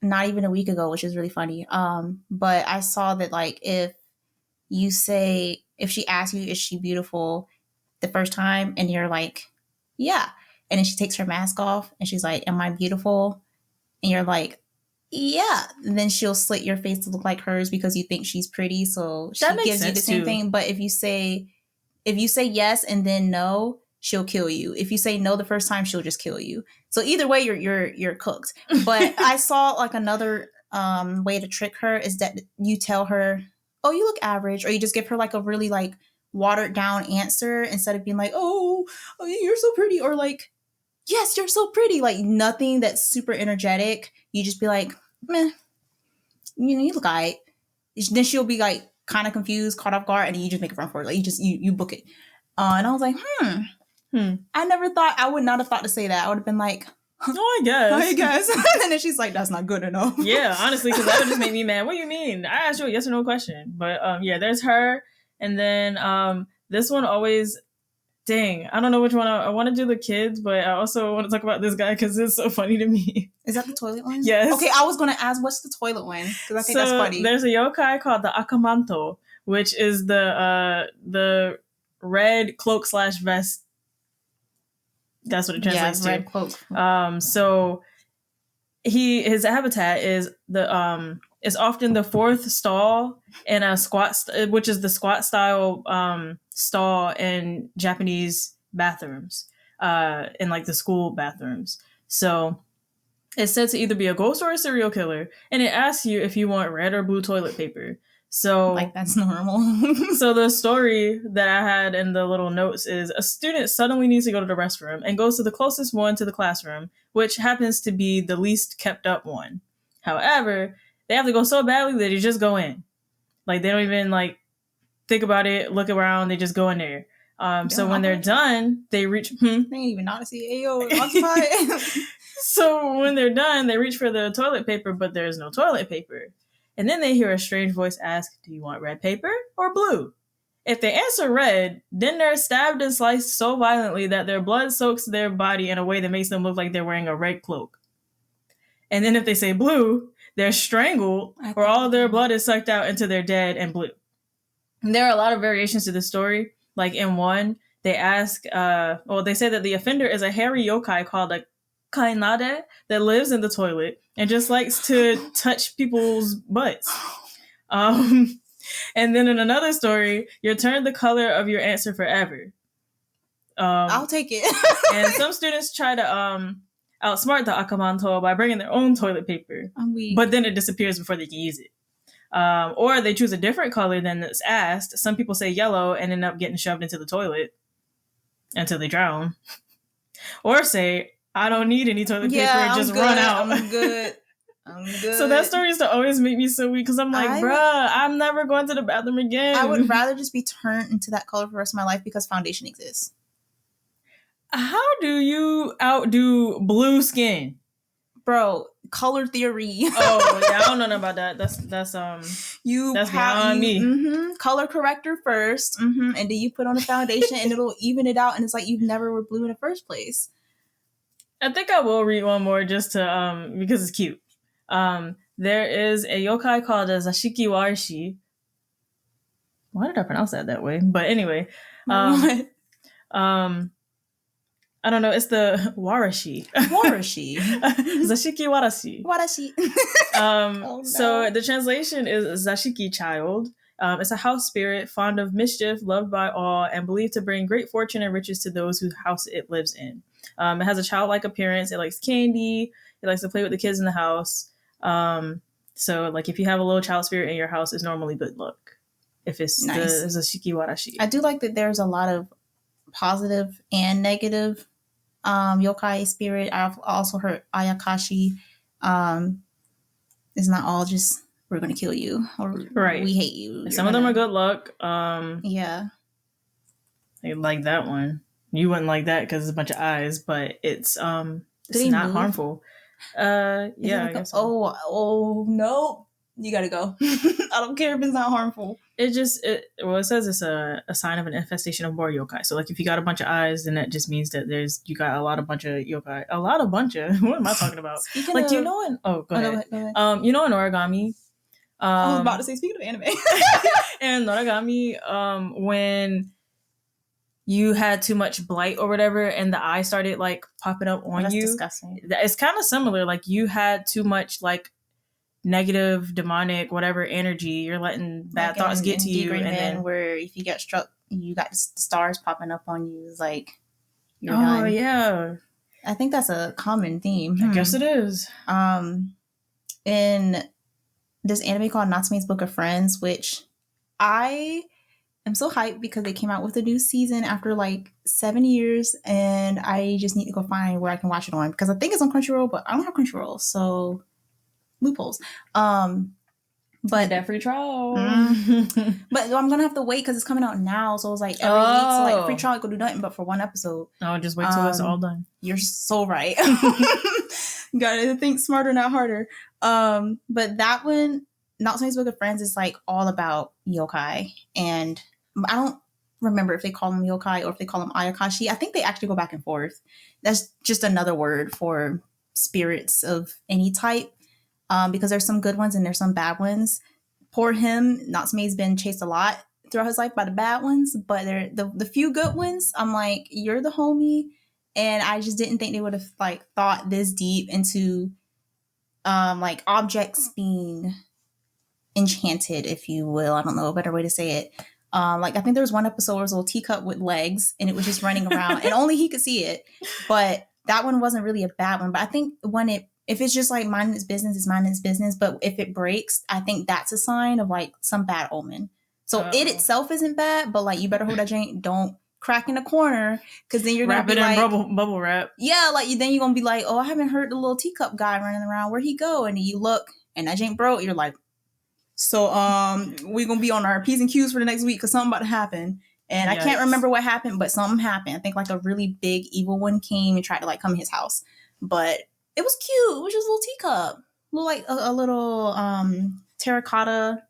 [SPEAKER 2] not even a week ago, which is really funny. But I saw that like if she asks you, is she beautiful the first time? And you're like, yeah. And then she takes her mask off and she's like, am I beautiful? And you're like, yeah. And then she'll slit your face to look like hers because you think she's pretty. So she gives you the same thing. But if you say yes and then no, she'll kill you. If you say no the first time, she'll just kill you. So either way, you're cooked. But I saw like another way to trick her is that you tell her, oh, you look average, or you just give her like a really like watered down answer instead of being like, oh, you're so pretty, or like, yes, you're so pretty, like nothing that's super energetic. You just be like, meh, you look alright. Then she'll be like kind of confused, caught off guard, and then you just make it run for it. Like you book it. And I was like, I would not have thought to say that. I would have been like,
[SPEAKER 1] oh, I guess.
[SPEAKER 2] And then she's like, that's not good enough.
[SPEAKER 1] Yeah, honestly, because that would just make me mad. What do you mean? I asked you a yes or no question. But yeah, there's her. And then this one always, dang, I don't know which one. I want to do the kids, but I also want to talk about this guy because it's so funny to me.
[SPEAKER 2] Is that the toilet one?
[SPEAKER 1] Yes.
[SPEAKER 2] Okay, I was going to ask, what's the toilet one? Because I think that's funny.
[SPEAKER 1] There's a yokai called the Akamanto, which is the red cloak / vest. That's what it translates to.
[SPEAKER 2] Red cloak.
[SPEAKER 1] So his habitat is is often the fourth stall in a squat, which is the squat style stall in Japanese bathrooms, in like the school bathrooms. So it's said to either be a ghost or a serial killer, and it asks you if you want red or blue toilet paper. So
[SPEAKER 2] like that's normal.
[SPEAKER 1] So the story that I had in the little notes is a student suddenly needs to go to the restroom and goes to the closest one to the classroom, which happens to be the least kept up one. However, they have to go so badly that they just go in. Like they don't even like think about it, look around, they just go in there. So when they're done, they reach.
[SPEAKER 2] They ain't even not to see Ayo occupied.
[SPEAKER 1] So when they're done, they reach for the toilet paper, but there's no toilet paper. And then they hear a strange voice ask, "Do you want red paper or blue?" If they answer red, then they're stabbed and sliced so violently that their blood soaks their body in a way that makes them look like they're wearing a red cloak. And then if they say blue, they're strangled or all their blood is sucked out into their dead and blue. And there are a lot of variations to the story. Like in one, they ask, they say that the offender is a hairy yokai called a kainade that lives in the toilet and just likes to touch people's butts. And then in another story, you're turned the color of your answer forever.
[SPEAKER 2] I'll take it.
[SPEAKER 1] And some students try to outsmart the akamanto by bringing their own toilet paper, but then it disappears before they can use it. Or they choose a different color than that's asked. Some people say yellow and end up getting shoved into the toilet until they drown. Or say, "I don't need any toilet paper, just run out."
[SPEAKER 2] I'm good.
[SPEAKER 1] So that story used to always make me so weak because I'm like, bruh, I'm never going to the bathroom again.
[SPEAKER 2] I would rather just be turned into that color for the rest of my life because foundation exists.
[SPEAKER 1] How do you outdo blue skin?
[SPEAKER 2] Bro, color theory.
[SPEAKER 1] Oh, yeah, I don't know about that. That's beyond me.
[SPEAKER 2] Mm-hmm, color corrector first, and then you put on a foundation and it'll even it out, and it's like you never were blue in the first place.
[SPEAKER 1] I think I will read one more just to because it's cute. There is a yokai called a Zashiki Warishi. Why did I pronounce that way? But anyway,
[SPEAKER 2] what?
[SPEAKER 1] I don't know. It's the Warashi. Zashiki Warashi.
[SPEAKER 2] Warashi.
[SPEAKER 1] Oh, no. So the translation is Zashiki child. It's a house spirit, fond of mischief, loved by all, and believed to bring great fortune and riches to those whose house it lives in. It has a childlike appearance. It likes candy. It likes to play with the kids in the house. So, like, if you have a little child spirit in your house, it's normally good luck. If it's nice. The Zashiki Warashi.
[SPEAKER 2] I do like that there's a lot of positive and negative yokai spirit. I've also heard Ayakashi. It's not all just we're going to kill you or we hate you.
[SPEAKER 1] Some of them are good luck.
[SPEAKER 2] Yeah.
[SPEAKER 1] Like that one. You wouldn't like that because it's a bunch of eyes, but it's not harmful. Yeah, I guess so.
[SPEAKER 2] Oh no. You gotta go. I don't care if it's not harmful.
[SPEAKER 1] It says it's a sign of an infestation of more yokai. So like if you got a bunch of eyes, then that just means that you got a bunch of yokai. What am I talking about? Like, do you know in go ahead. You know in origami.
[SPEAKER 2] I was about to say, speaking of anime.
[SPEAKER 1] In origami, when you had too much blight or whatever and the eye started like popping up on you.
[SPEAKER 2] That's disgusting.
[SPEAKER 1] It's kind of similar. Like you had too much like negative, demonic, whatever energy, you're letting bad thoughts get to you. And then
[SPEAKER 2] where if you get struck, you got the stars popping up on you. It's like, you're done.
[SPEAKER 1] Oh, yeah.
[SPEAKER 2] I think that's a common theme.
[SPEAKER 1] I guess it is.
[SPEAKER 2] In this anime called Natsume's Book of Friends, which I am so hyped because they came out with a new season after like 7 years, and I just need to go find where I can watch it on because I think it's on Crunchyroll, but I don't have Crunchyroll, so loopholes. But
[SPEAKER 1] that free trial.
[SPEAKER 2] But I'm gonna have to wait because it's coming out now, so it's like every week. So like free trial, I could do nothing but for one episode.
[SPEAKER 1] Oh, just wait till it's all done.
[SPEAKER 2] You're so right. Gotta think smarter, not harder. But that one, Natsume's Book of Friends, is like all about yokai, and I don't remember if they call them yokai or if they call them ayakashi. I think they actually go back and forth. That's just another word for spirits of any type. Because there's some good ones and there's some bad ones. Poor him, Natsume's been chased a lot throughout his life by the bad ones, but the few good ones, I'm like, you're the homie. And I just didn't think they would have like thought this deep into like objects being enchanted, if you will. I don't know a better way to say it. Like I think there was one episode where it was a little teacup with legs and it was just running around and only he could see it. But that one wasn't really a bad one. But I think when it If it's just like minding its business, it's minding its business. But if it breaks, I think that's a sign of like some bad omen. So it itself isn't bad, but like you better hold that joint. Don't crack in the corner, because then you're gonna be like
[SPEAKER 1] bubble wrap.
[SPEAKER 2] Yeah, like then you're gonna be like, oh, I haven't heard the little teacup guy running around. Where'd he go? And then you look, and that joint broke. You're like, so we're gonna be on our P's and Q's for the next week because something about to happen. And I can't remember what happened, but something happened. I think like a really big evil one came and tried to like come in his house, but it was cute. It was just a little teacup, like a little terracotta.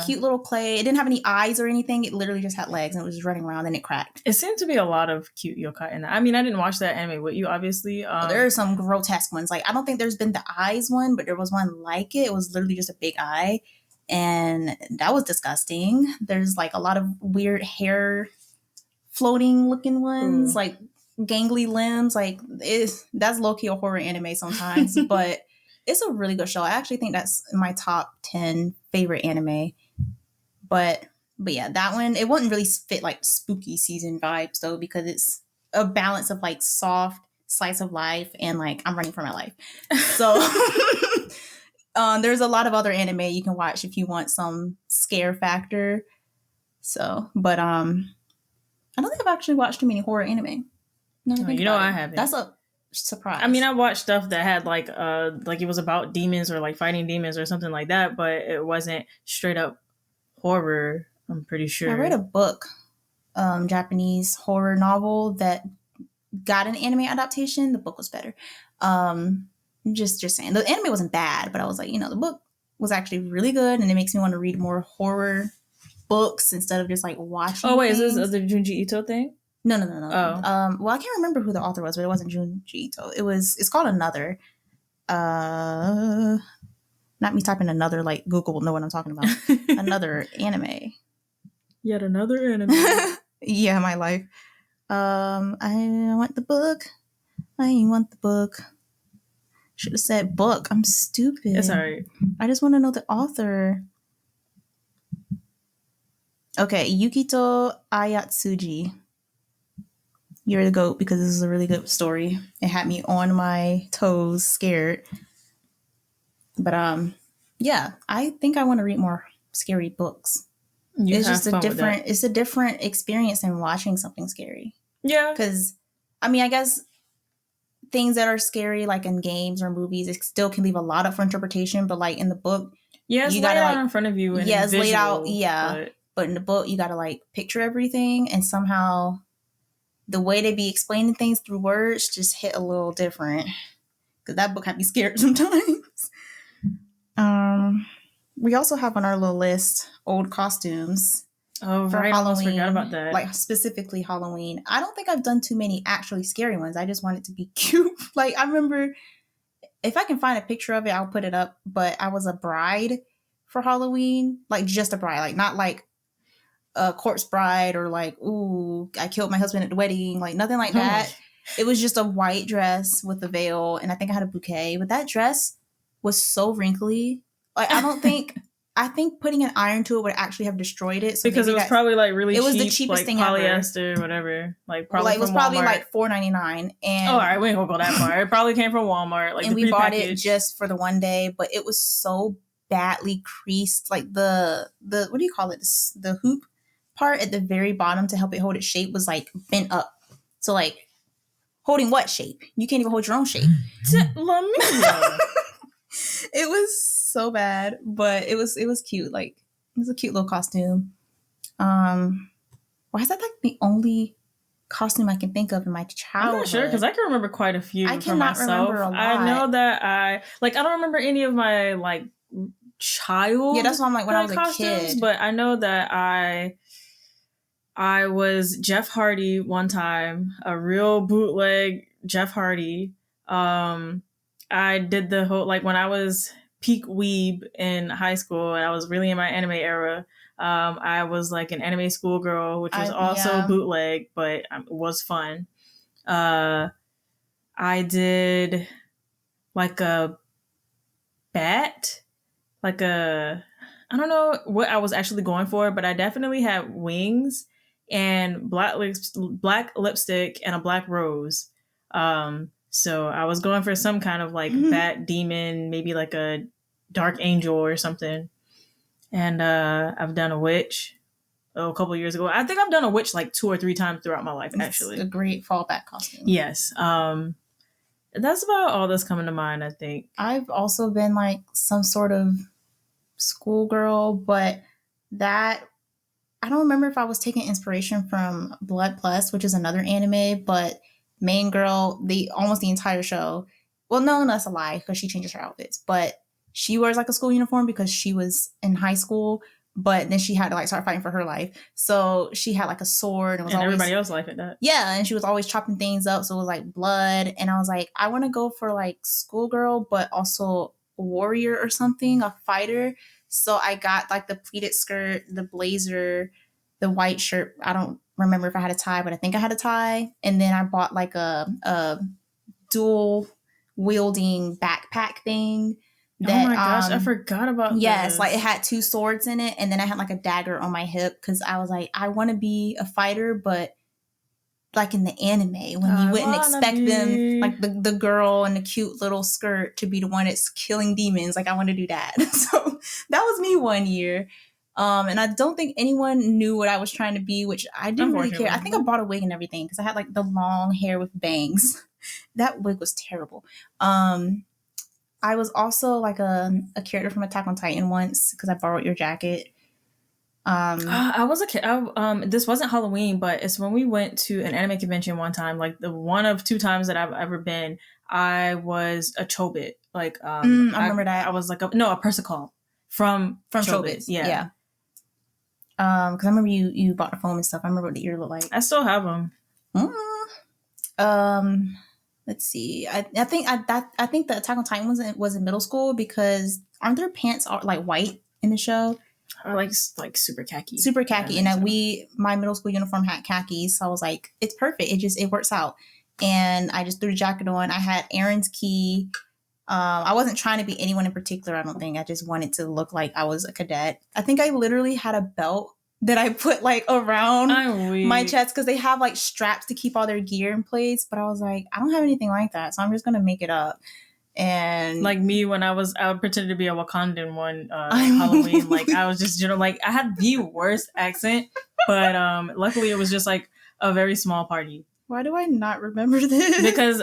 [SPEAKER 2] Cute little clay. It didn't have any eyes or anything. It literally just had legs and it was just running around and it cracked.
[SPEAKER 1] It seemed to be a lot of cute yokai in that. I mean, I didn't watch that anime with you, obviously.
[SPEAKER 2] There are some grotesque ones. Like, I don't think there's been the eyes one, but there was one like it. It was literally just a big eye. And that was disgusting. There's like a lot of weird hair floating looking ones, like gangly limbs. Like, that's low-key a horror anime sometimes, but it's a really good show. I actually think that's my top 10 favorite anime. But yeah, that one, it wouldn't really fit like spooky season vibes though, because it's a balance of like soft slice of life and like I'm running for my life. So there's a lot of other anime you can watch if you want some scare factor. So, but I don't think I've actually watched too many horror anime.
[SPEAKER 1] I haven't.
[SPEAKER 2] That's a surprise.
[SPEAKER 1] I mean, I watched stuff that had like it was about demons or like fighting demons or something like that, but it wasn't straight up horror. I'm pretty sure.
[SPEAKER 2] I read a book, Japanese horror novel that got an anime adaptation. The book was better. Just saying, the anime wasn't bad, but I was like, the book was actually really good, and it makes me want to read more horror books instead of just like watching.
[SPEAKER 1] Oh wait,
[SPEAKER 2] things.
[SPEAKER 1] Is this the Junji Ito thing?
[SPEAKER 2] No.
[SPEAKER 1] Oh.
[SPEAKER 2] Well, I can't remember who the author was, but it wasn't Junji Ito. It's called Another. Not me typing Another like Google will know what I'm talking about. Another anime.
[SPEAKER 1] Yet another anime.
[SPEAKER 2] Yeah, my life. I want the book. I want the book. Should have said book. I'm stupid.
[SPEAKER 1] It's alright.
[SPEAKER 2] I just want to know the author. Okay, Yukito Ayatsuji. You're the GOAT because this is a really good story. It had me on my toes, scared. But yeah, I think I want to read more scary books. It's just it's a different experience than watching something scary.
[SPEAKER 1] Yeah.
[SPEAKER 2] Because, I mean, I guess things that are scary, like in games or movies, it still can leave a lot up for interpretation. But like in the book,
[SPEAKER 1] it's
[SPEAKER 2] you
[SPEAKER 1] gotta
[SPEAKER 2] laid out
[SPEAKER 1] in front of you. And
[SPEAKER 2] it's laid out. Yeah. But in the book, you gotta like picture everything, and somehow the way they be explaining things through words just hit a little different. Because that book had me scared sometimes. We also have on our little list old costumes.
[SPEAKER 1] Oh,
[SPEAKER 2] for
[SPEAKER 1] right.
[SPEAKER 2] Halloween.
[SPEAKER 1] I almost forgot about that.
[SPEAKER 2] Like specifically Halloween. I don't think I've done too many actually scary ones. I just want it to be cute. Like I remember, if I can find a picture of it, I'll put it up. But I was a bride for Halloween. Like just a bride. Like not like a corpse bride or like, ooh, I killed my husband at the wedding. Like nothing like that. It was just a white dress with a veil. And I think I had a bouquet. But that dress was so wrinkly. Like I think putting an iron to it would actually have destroyed it. So
[SPEAKER 1] because it was probably like really cheap. It was the cheapest
[SPEAKER 2] thing
[SPEAKER 1] polyester,
[SPEAKER 2] ever.
[SPEAKER 1] Whatever. Like probably
[SPEAKER 2] it was probably like $4.99. And
[SPEAKER 1] all right, we ain't gonna go that far. It probably came from Walmart. Like
[SPEAKER 2] and we bought it just for the one day, but it was so badly creased. Like the what do you call it? The hoop part at the very bottom to help it hold its shape was like bent up. So like holding what shape? You can't even hold your own shape. It was so bad, but it was cute. Like it was a cute little costume. Why is that like the only costume I can think of in my childhood?
[SPEAKER 1] I'm not sure because I can remember quite a few. I cannot remember a lot. I know that I don't remember any of my like child.
[SPEAKER 2] Yeah, that's why I'm like when I was a kid.
[SPEAKER 1] But I know that I was Jeff Hardy one time, a real bootleg Jeff Hardy. I did the whole, like when I was peak weeb in high school and I was really in my anime era, I was like an anime schoolgirl, which was also bootleg, but it was fun. I did like a bat, like I don't know what I was actually going for, but I definitely had wings and black lipstick and a black rose. So I was going for some kind of like bat demon, maybe like a dark angel or something. And I've done a witch a couple of years ago. I think I've done a witch like 2 or 3 times throughout my life, actually.
[SPEAKER 2] It's a great fallback costume.
[SPEAKER 1] Yes. That's about all that's coming to mind, I think.
[SPEAKER 2] I've also been like some sort of schoolgirl, but that I don't remember if I was taking inspiration from Blood Plus, which is another anime, but main girl, almost the entire show. Well, no, that's a lie because she changes her outfits, but she wears like a school uniform because she was in high school, but then she had to like start fighting for her life. So she had like a sword
[SPEAKER 1] and everybody else liked that.
[SPEAKER 2] Yeah, and she was always chopping things up, so it was like blood. And I was like, I want to go for like schoolgirl, but also a warrior or something, a fighter. So I got like the pleated skirt, the blazer, the white shirt. I don't remember if I had a tie, but I think I had a tie. And then I bought like a dual wielding backpack thing.
[SPEAKER 1] That, oh my gosh, I forgot about
[SPEAKER 2] yes, like it had 2 swords in it, and then I had like a dagger on my hip because I was like, I want to be a fighter, but like in the anime when you wouldn't expect them, like the girl in the cute little skirt to be the one that's killing demons. Like I want to do that. So that was me one year. And I don't think anyone knew what I was trying to be, which I didn't really care. I think I bought a wig and everything because I had like the long hair with bangs. That wig was terrible. I was also like a character from Attack on Titan once because I borrowed your jacket.
[SPEAKER 1] I was a kid. This wasn't Halloween, but it's when we went to an anime convention one time. Like the one of 2 times that I've ever been, I was a Chobit. Like
[SPEAKER 2] I remember that.
[SPEAKER 1] I was like a Persical from
[SPEAKER 2] Chobit. Yeah. Because I remember you bought the foam and stuff. I remember what the ear looked like.
[SPEAKER 1] I still have them.
[SPEAKER 2] Let's see. I think the Attack on Titan was in middle school because aren't their pants like white in the show?
[SPEAKER 1] Or like super khaki.
[SPEAKER 2] Super khaki. And my middle school uniform had khakis. So I was like, it's perfect. It works out. And I just threw the jacket on. I had Aaron's key. I wasn't trying to be anyone in particular, I don't think. I just wanted to look like I was a cadet. I think I literally had a belt that I put like around my chest because they have like straps to keep all their gear in place. But I was like, I don't have anything like that. So I'm just going to make it up. And
[SPEAKER 1] like me, when I would pretend to be a Wakandan one Halloween, like I was just, like I had the worst accent, but luckily it was just like a very small party.
[SPEAKER 2] Why do I not remember this?
[SPEAKER 1] Because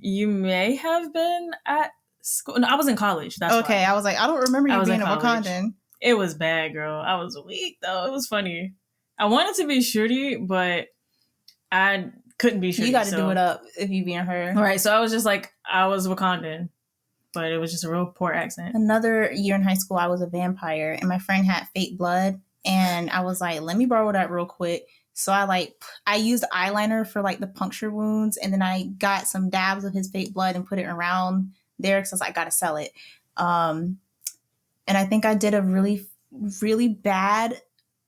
[SPEAKER 1] you may have been at school. No, I was in college. That's
[SPEAKER 2] okay.
[SPEAKER 1] Why.
[SPEAKER 2] I was like, I don't remember you being a Wakandan.
[SPEAKER 1] It was bad, girl. I was weak though. It was funny. I wanted to be shooty, but I couldn't be shooty.
[SPEAKER 2] You got to do it up if you being her.
[SPEAKER 1] All right. So I was just like, I was Wakandan, but it was just a real poor accent.
[SPEAKER 2] Another year in high school, I was a vampire, and my friend had fake blood, and I was like, let me borrow that real quick. So I used eyeliner for like the puncture wounds, and then I got some dabs of his fake blood and put it around there because I was like, I gotta sell it. And I think I did a really, really bad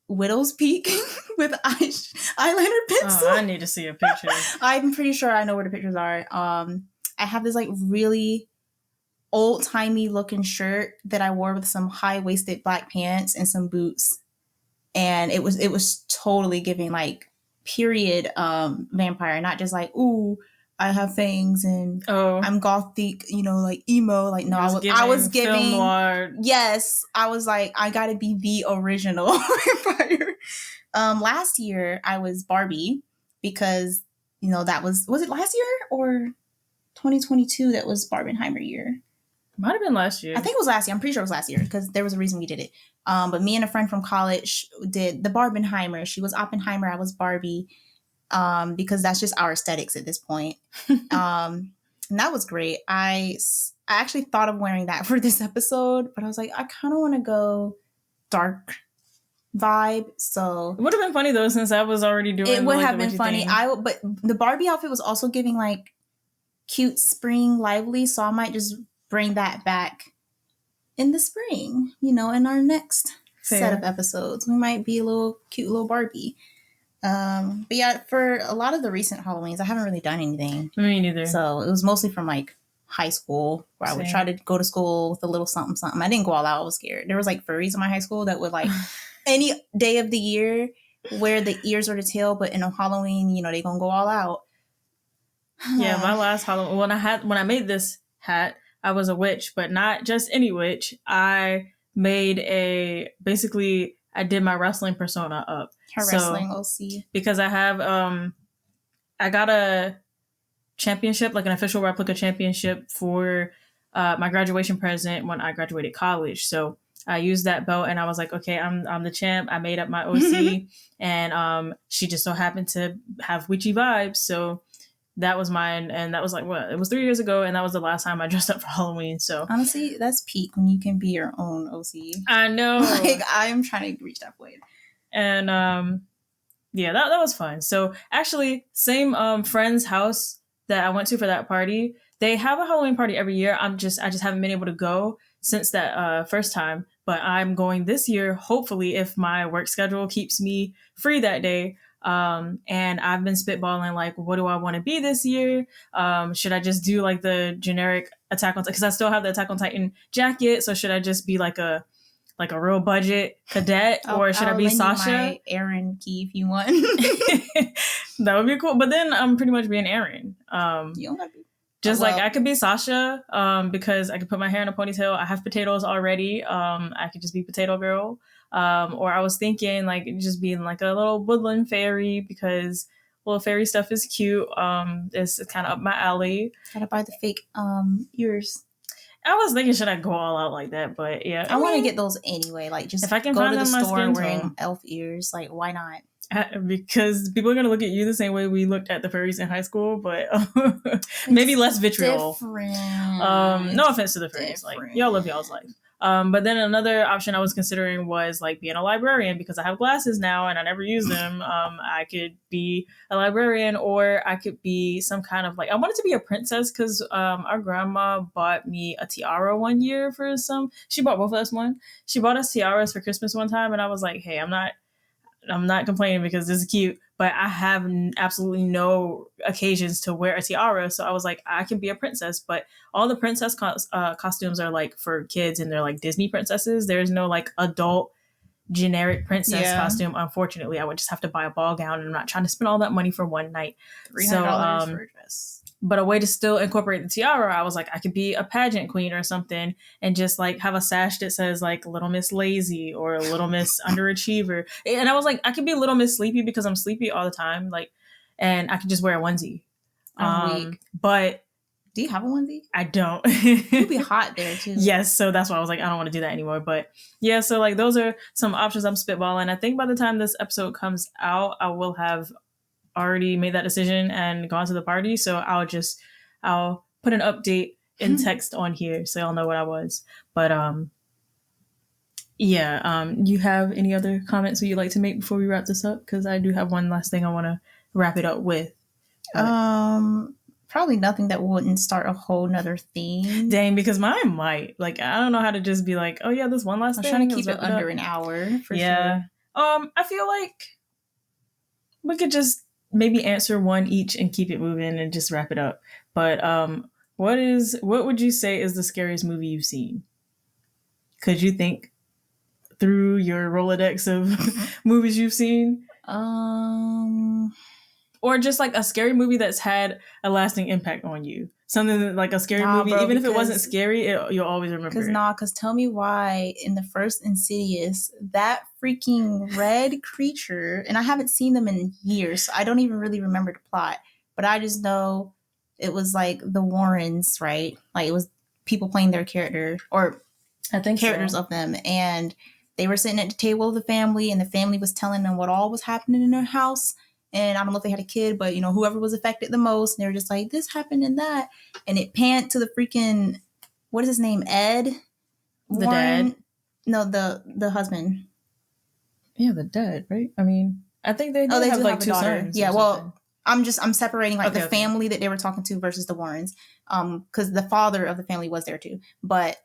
[SPEAKER 2] widow's peak with eyeliner pencil.
[SPEAKER 1] Oh, I need to see a picture.
[SPEAKER 2] I'm pretty sure I know where the pictures are. I have this like really old-timey looking shirt that I wore with some high-waisted black pants and some boots. And it was totally giving like period vampire, not just like, ooh, I have fangs and I'm gothic, like emo. Like no, I was giving film noir. Yes, I was like, I gotta be the original vampire. Last year I was Barbie because that was it last year or 2022 that was Barbenheimer year?
[SPEAKER 1] Might have been last year.
[SPEAKER 2] I think it was last year. I'm pretty sure it was last year because there was a reason we did it. But me and a friend from college did the Barbenheimer. She was Oppenheimer. I was Barbie. Because that's just our aesthetics at this point. And that was great. I actually thought of wearing that for this episode, but I was like, I kind of want to go dark vibe. So
[SPEAKER 1] it would have been funny though, since I was already doing it.
[SPEAKER 2] It would have been funny. But the Barbie outfit was also giving like cute spring lively, so I might just bring that back in the spring, in our next set of episodes. We might be a cute little Barbie. But yeah, for a lot of the recent Halloweens, I haven't really done anything.
[SPEAKER 1] Me neither.
[SPEAKER 2] So it was mostly from like high school where I would try to go to school with a little something, something. I didn't go all out. I was scared. There was like furries in my high school that would like any day of the year wear the ears or the tail, but in a Halloween, they gonna go all out.
[SPEAKER 1] Yeah, my last Halloween, when I made this hat, I was a witch, but not just any witch. I I did my wrestling persona up.
[SPEAKER 2] Her wrestling OC.
[SPEAKER 1] Because I have I got a championship, like an official replica championship for my graduation present when I graduated college. So I used that belt and I was like, okay, I'm the champ. I made up my OC and she just so happened to have witchy vibes. So that was mine. And that was like, what? It was 3 years ago. And that was the last time I dressed up for Halloween. So
[SPEAKER 2] honestly, that's peak when you can be your own OC.
[SPEAKER 1] I know.
[SPEAKER 2] Like, I'm trying to reach that point.
[SPEAKER 1] And yeah, that was fun. So actually, same friend's house that I went to for that party. They have a Halloween party every year. I just haven't been able to go since that first time. But I'm going this year, hopefully, if my work schedule keeps me free that day. And I've been spitballing, like, what do I want to be this year? Should I just do like the generic Attack on Titan? Because I still have the Attack on Titan jacket. So should I just be like a real budget cadet, or should I be Sasha?
[SPEAKER 2] My Aaron key if you want.
[SPEAKER 1] That would be cool. But then I'm pretty much being Aaron.
[SPEAKER 2] You don't gotta be.
[SPEAKER 1] Like I could be Sasha, because I could put my hair in a ponytail. I have potatoes already. I could just be Potato Girl. Or I was thinking like just being like a little woodland fairy because little fairy stuff is cute. It's kind of up my alley.
[SPEAKER 2] Gotta buy the fake ears.
[SPEAKER 1] I was thinking, should I go all out like that? But yeah,
[SPEAKER 2] I want to get those anyway. Like, just
[SPEAKER 1] if I can
[SPEAKER 2] go
[SPEAKER 1] find
[SPEAKER 2] to the
[SPEAKER 1] them
[SPEAKER 2] store wearing elf ears. Like, why not?
[SPEAKER 1] Because people are gonna look at you the same way we looked at the furries in high school, but maybe less vitriol. No offense to the furries, like y'all live y'all's life. But then another option I was considering was like being a librarian because I have glasses now and I never use them. I could be a librarian, or I could be some kind of like, I wanted to be a princess because our grandma bought me a tiara one year for she bought both of us one. She bought us tiaras for Christmas one time, and I was like, hey, I'm not complaining because this is cute, but I have absolutely no occasions to wear a tiara. So I was like, I can be a princess, but all the princess costumes are like for kids and they're like Disney princesses. There's no like adult generic princess costume. Unfortunately, I would just have to buy a ball gown, and I'm not trying to spend all that money for one night.
[SPEAKER 2] $300 for a dress.
[SPEAKER 1] But a way to still incorporate the tiara, I was like, I could be a pageant queen or something and just like have a sash that says like Little Miss Lazy or Little Miss Underachiever. And I was like, I could be Little Miss Sleepy because I'm sleepy all the time. Like, and I could just wear a onesie. But
[SPEAKER 2] do you have a onesie?
[SPEAKER 1] I don't.
[SPEAKER 2] You'd be hot there too.
[SPEAKER 1] Yes. So that's why I was like, I don't want to do that anymore. But yeah, so like those are some options I'm spitballing. I think by the time this episode comes out, I will have already made that decision and gone to the party, so I'll put an update in text on here so y'all know what I was. But you have any other comments that you'd like to make before we wrap this up? Because I do have one last thing I want to wrap it up with.
[SPEAKER 2] Probably nothing that wouldn't start a whole nother theme.
[SPEAKER 1] Dang, because mine might. Like, I don't know how to just be like, oh yeah, this one last thing.
[SPEAKER 2] I'm trying to keep it under an hour for sure.
[SPEAKER 1] I feel like we could just maybe answer one each and keep it moving and just wrap it up. But what would you say is the scariest movie you've seen? Could you think through your Rolodex of movies you've seen? Or just like a scary movie that's had a lasting impact on you. Something that, like a scary movie, bro, even if it wasn't scary, you'll always remember it.
[SPEAKER 2] Because tell me why in the first Insidious, that freaking red creature, and I haven't seen them in years, so I don't even really remember the plot, but I just know it was like the Warrens, right? Like it was people playing their character, or
[SPEAKER 1] I think
[SPEAKER 2] characters of them, and they were sitting at the table of the family, and the family was telling them what all was happening in their house. And I don't know if they had a kid, but, whoever was affected the most, and they were just like, this happened and that. And it panned to the freaking, what is his name? Ed?
[SPEAKER 1] The dad?
[SPEAKER 2] No, the husband.
[SPEAKER 1] Yeah, the dad, right? I mean, I think they have like two sons.
[SPEAKER 2] Yeah, well, I'm separating like the family that they were talking to versus the Warrens. Because the father of the family was there too. But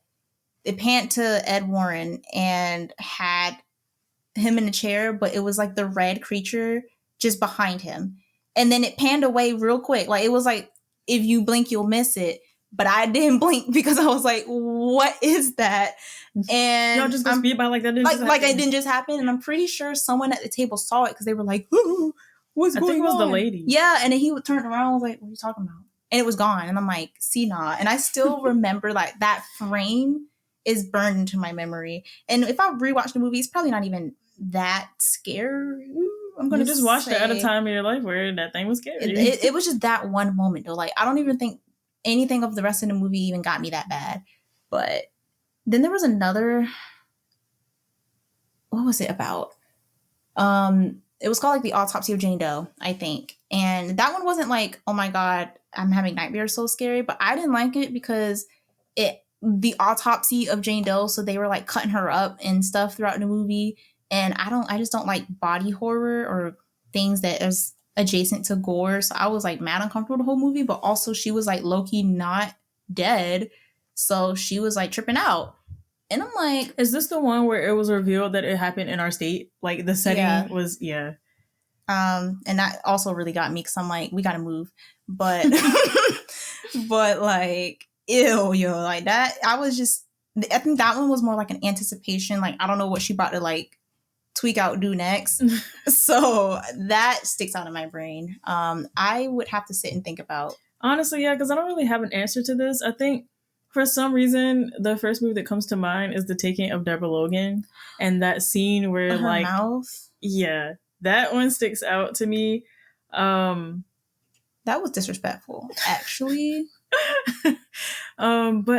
[SPEAKER 2] it panned to Ed Warren and had him in a chair, but it was like the red creature just behind him. And then it panned away real quick. Like, it was like, if you blink, you'll miss it. But I didn't blink because I was like, what is that? And
[SPEAKER 1] y'all just gonna speed by like that
[SPEAKER 2] didn't like it didn't just happen. And I'm pretty sure someone at the table saw it because they were like, what's going on?
[SPEAKER 1] I think it was the lady.
[SPEAKER 2] Yeah, and then he would turn around and was like, what are you talking about? and it was gone. And I'm like, see, nah. And I still remember like that frame is burned into my memory. And if I rewatch the movie, it's probably not even that scary. I'm gonna
[SPEAKER 1] just watched it at a time in your life where that thing was scary.
[SPEAKER 2] It was just that one moment though. Like I don't even think anything of the rest of the movie even got me that bad. But then there was another. What was it about? It was called like The Autopsy of Jane Doe, I think. And that one wasn't like, oh my God, I'm having nightmares, so scary. But I didn't like it because the autopsy of Jane Doe, so they were like cutting her up and stuff throughout the movie. And I just don't like body horror or things that is adjacent to gore. So I was like mad uncomfortable the whole movie, but also she was like low-key not dead. So she was like tripping out. And I'm like,
[SPEAKER 1] is this the one where it was revealed that it happened in our state? Like the setting was,
[SPEAKER 2] and that also really got me because I'm like, we gotta move. But, but like, ew, yo, like that. I think that one was more like an anticipation. Like, I don't know what she about to like tweak out, do next. So that sticks out in my brain. I would have to sit and think about.
[SPEAKER 1] Honestly, yeah, because I don't really have an answer to this. I think for some reason, the first movie that comes to mind is The Taking of Deborah Logan. And that scene where
[SPEAKER 2] her mouth?
[SPEAKER 1] Yeah, that one sticks out to me.
[SPEAKER 2] That was disrespectful, actually.
[SPEAKER 1] But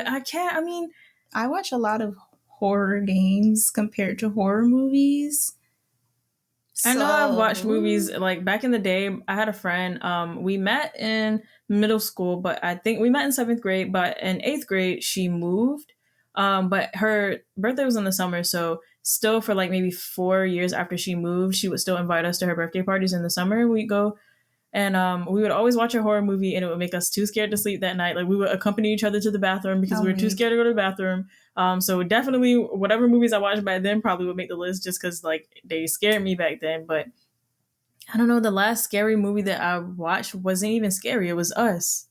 [SPEAKER 1] I
[SPEAKER 2] watch a lot of horror games compared to horror movies.
[SPEAKER 1] I know I've watched movies like back in the day. I had a friend. We met in middle school, but I think we met in 7th grade. But in 8th grade, she moved. But her birthday was in the summer, so still for like maybe 4 years after she moved, she would still invite us to her birthday parties in the summer. We'd go, and we would always watch a horror movie, and it would make us too scared to sleep that night. Like we would accompany each other to the bathroom because we were too scared to go to the bathroom. So definitely whatever movies I watched back then probably would make the list just because like they scared me back then. But I don't know, the last scary movie that I watched wasn't even scary. It was Us.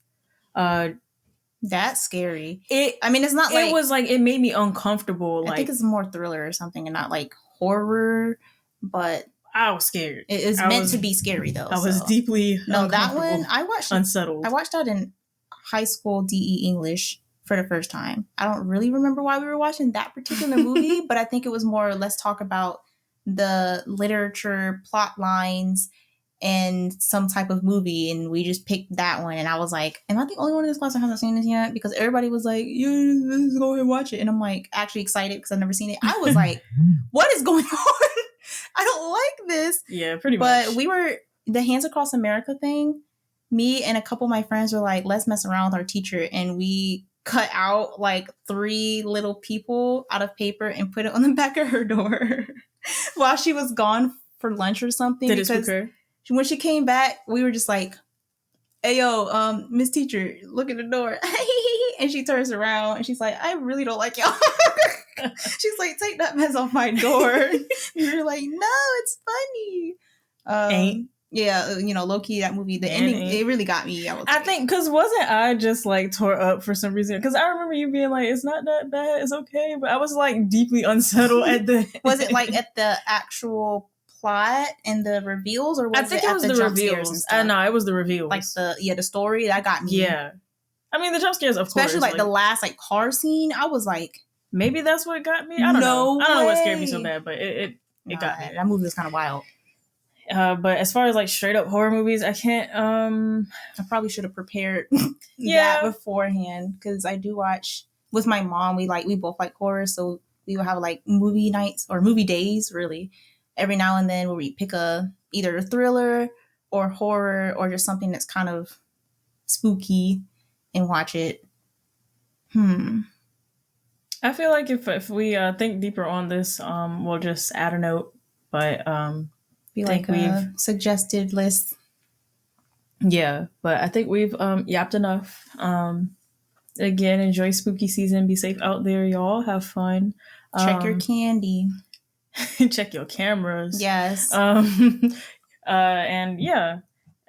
[SPEAKER 2] That's scary. It's not like...
[SPEAKER 1] It was like, it made me uncomfortable.
[SPEAKER 2] I think it's more thriller or something and not like horror, but...
[SPEAKER 1] I was scared.
[SPEAKER 2] It is meant to be scary though.
[SPEAKER 1] I was deeply
[SPEAKER 2] that one, I watched...
[SPEAKER 1] Unsettled.
[SPEAKER 2] I watched that in high school DE English for the first time. I don't really remember why we were watching that particular movie, but I think it was more, let's talk about the literature, plot lines, and some type of movie, and we just picked that one. And I was like, am I the only one in this class that hasn't seen this yet? Because everybody was like, yeah, let's go ahead and watch it. And I'm like actually excited because I've never seen it. I was like, what is going on? I don't like this.
[SPEAKER 1] Yeah, pretty much.
[SPEAKER 2] But we were, the Hands Across America thing, me and a couple of my friends were like, let's mess around with our teacher. And we cut out like 3 little people out of paper and put it on the back of her door while she was gone for lunch or something.
[SPEAKER 1] Did it spook her?
[SPEAKER 2] When she came back, we were just like, hey, yo, Miss Teacher, look at the door. And she turns around and she's like, I really don't like y'all. She's like, take that mess off my door. And we were like, no, it's funny. Yeah, low-key, that movie, the ending, it really got me.
[SPEAKER 1] I think, because wasn't I just like tore up for some reason? Because I remember you being like, it's not that bad, it's okay. But I was like deeply unsettled at the...
[SPEAKER 2] Was it like at the actual plot and the reveals, or was
[SPEAKER 1] I think it was the reveals. No, it was the reveals.
[SPEAKER 2] Like the story that got me.
[SPEAKER 1] Yeah, I mean the jump scares, of
[SPEAKER 2] especially
[SPEAKER 1] course.
[SPEAKER 2] Like the last like car scene. I was like,
[SPEAKER 1] maybe that's what got me. I don't know. I don't know what scared me so bad, but it got me.
[SPEAKER 2] That movie was kind of wild.
[SPEAKER 1] But as far as like straight up horror movies, I can't.
[SPEAKER 2] I probably should have prepared that beforehand, because I do watch with my mom. We both like horror, so we would have like movie nights or movie days, really, every now and then, where we pick either a thriller or horror or just something that's kind of spooky and watch it.
[SPEAKER 1] I feel like if we think deeper on this, we'll just add a note. But
[SPEAKER 2] be like a suggested list.
[SPEAKER 1] Yeah, but I think we've yapped enough. Again, enjoy spooky season. Be safe out there, y'all. Have fun.
[SPEAKER 2] Check your candy.
[SPEAKER 1] Check your cameras.
[SPEAKER 2] Yes.
[SPEAKER 1] And yeah,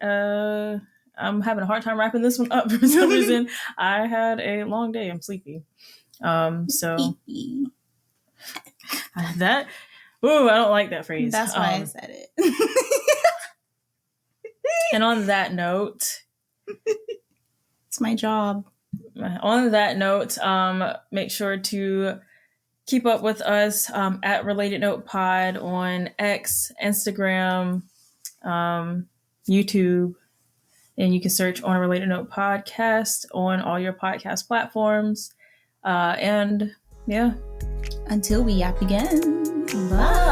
[SPEAKER 1] I'm having a hard time wrapping this one up for some reason. I had a long day. I'm sleepy. So that. Ooh, I don't like that phrase.
[SPEAKER 2] That's why I said it.
[SPEAKER 1] And on that note,
[SPEAKER 2] It's my job.
[SPEAKER 1] On that note, make sure to keep up with us at Related Note Pod on X, Instagram, YouTube, and you can search on a Related Note Podcast on all your podcast platforms. And yeah.
[SPEAKER 2] Until we yap again. Bye.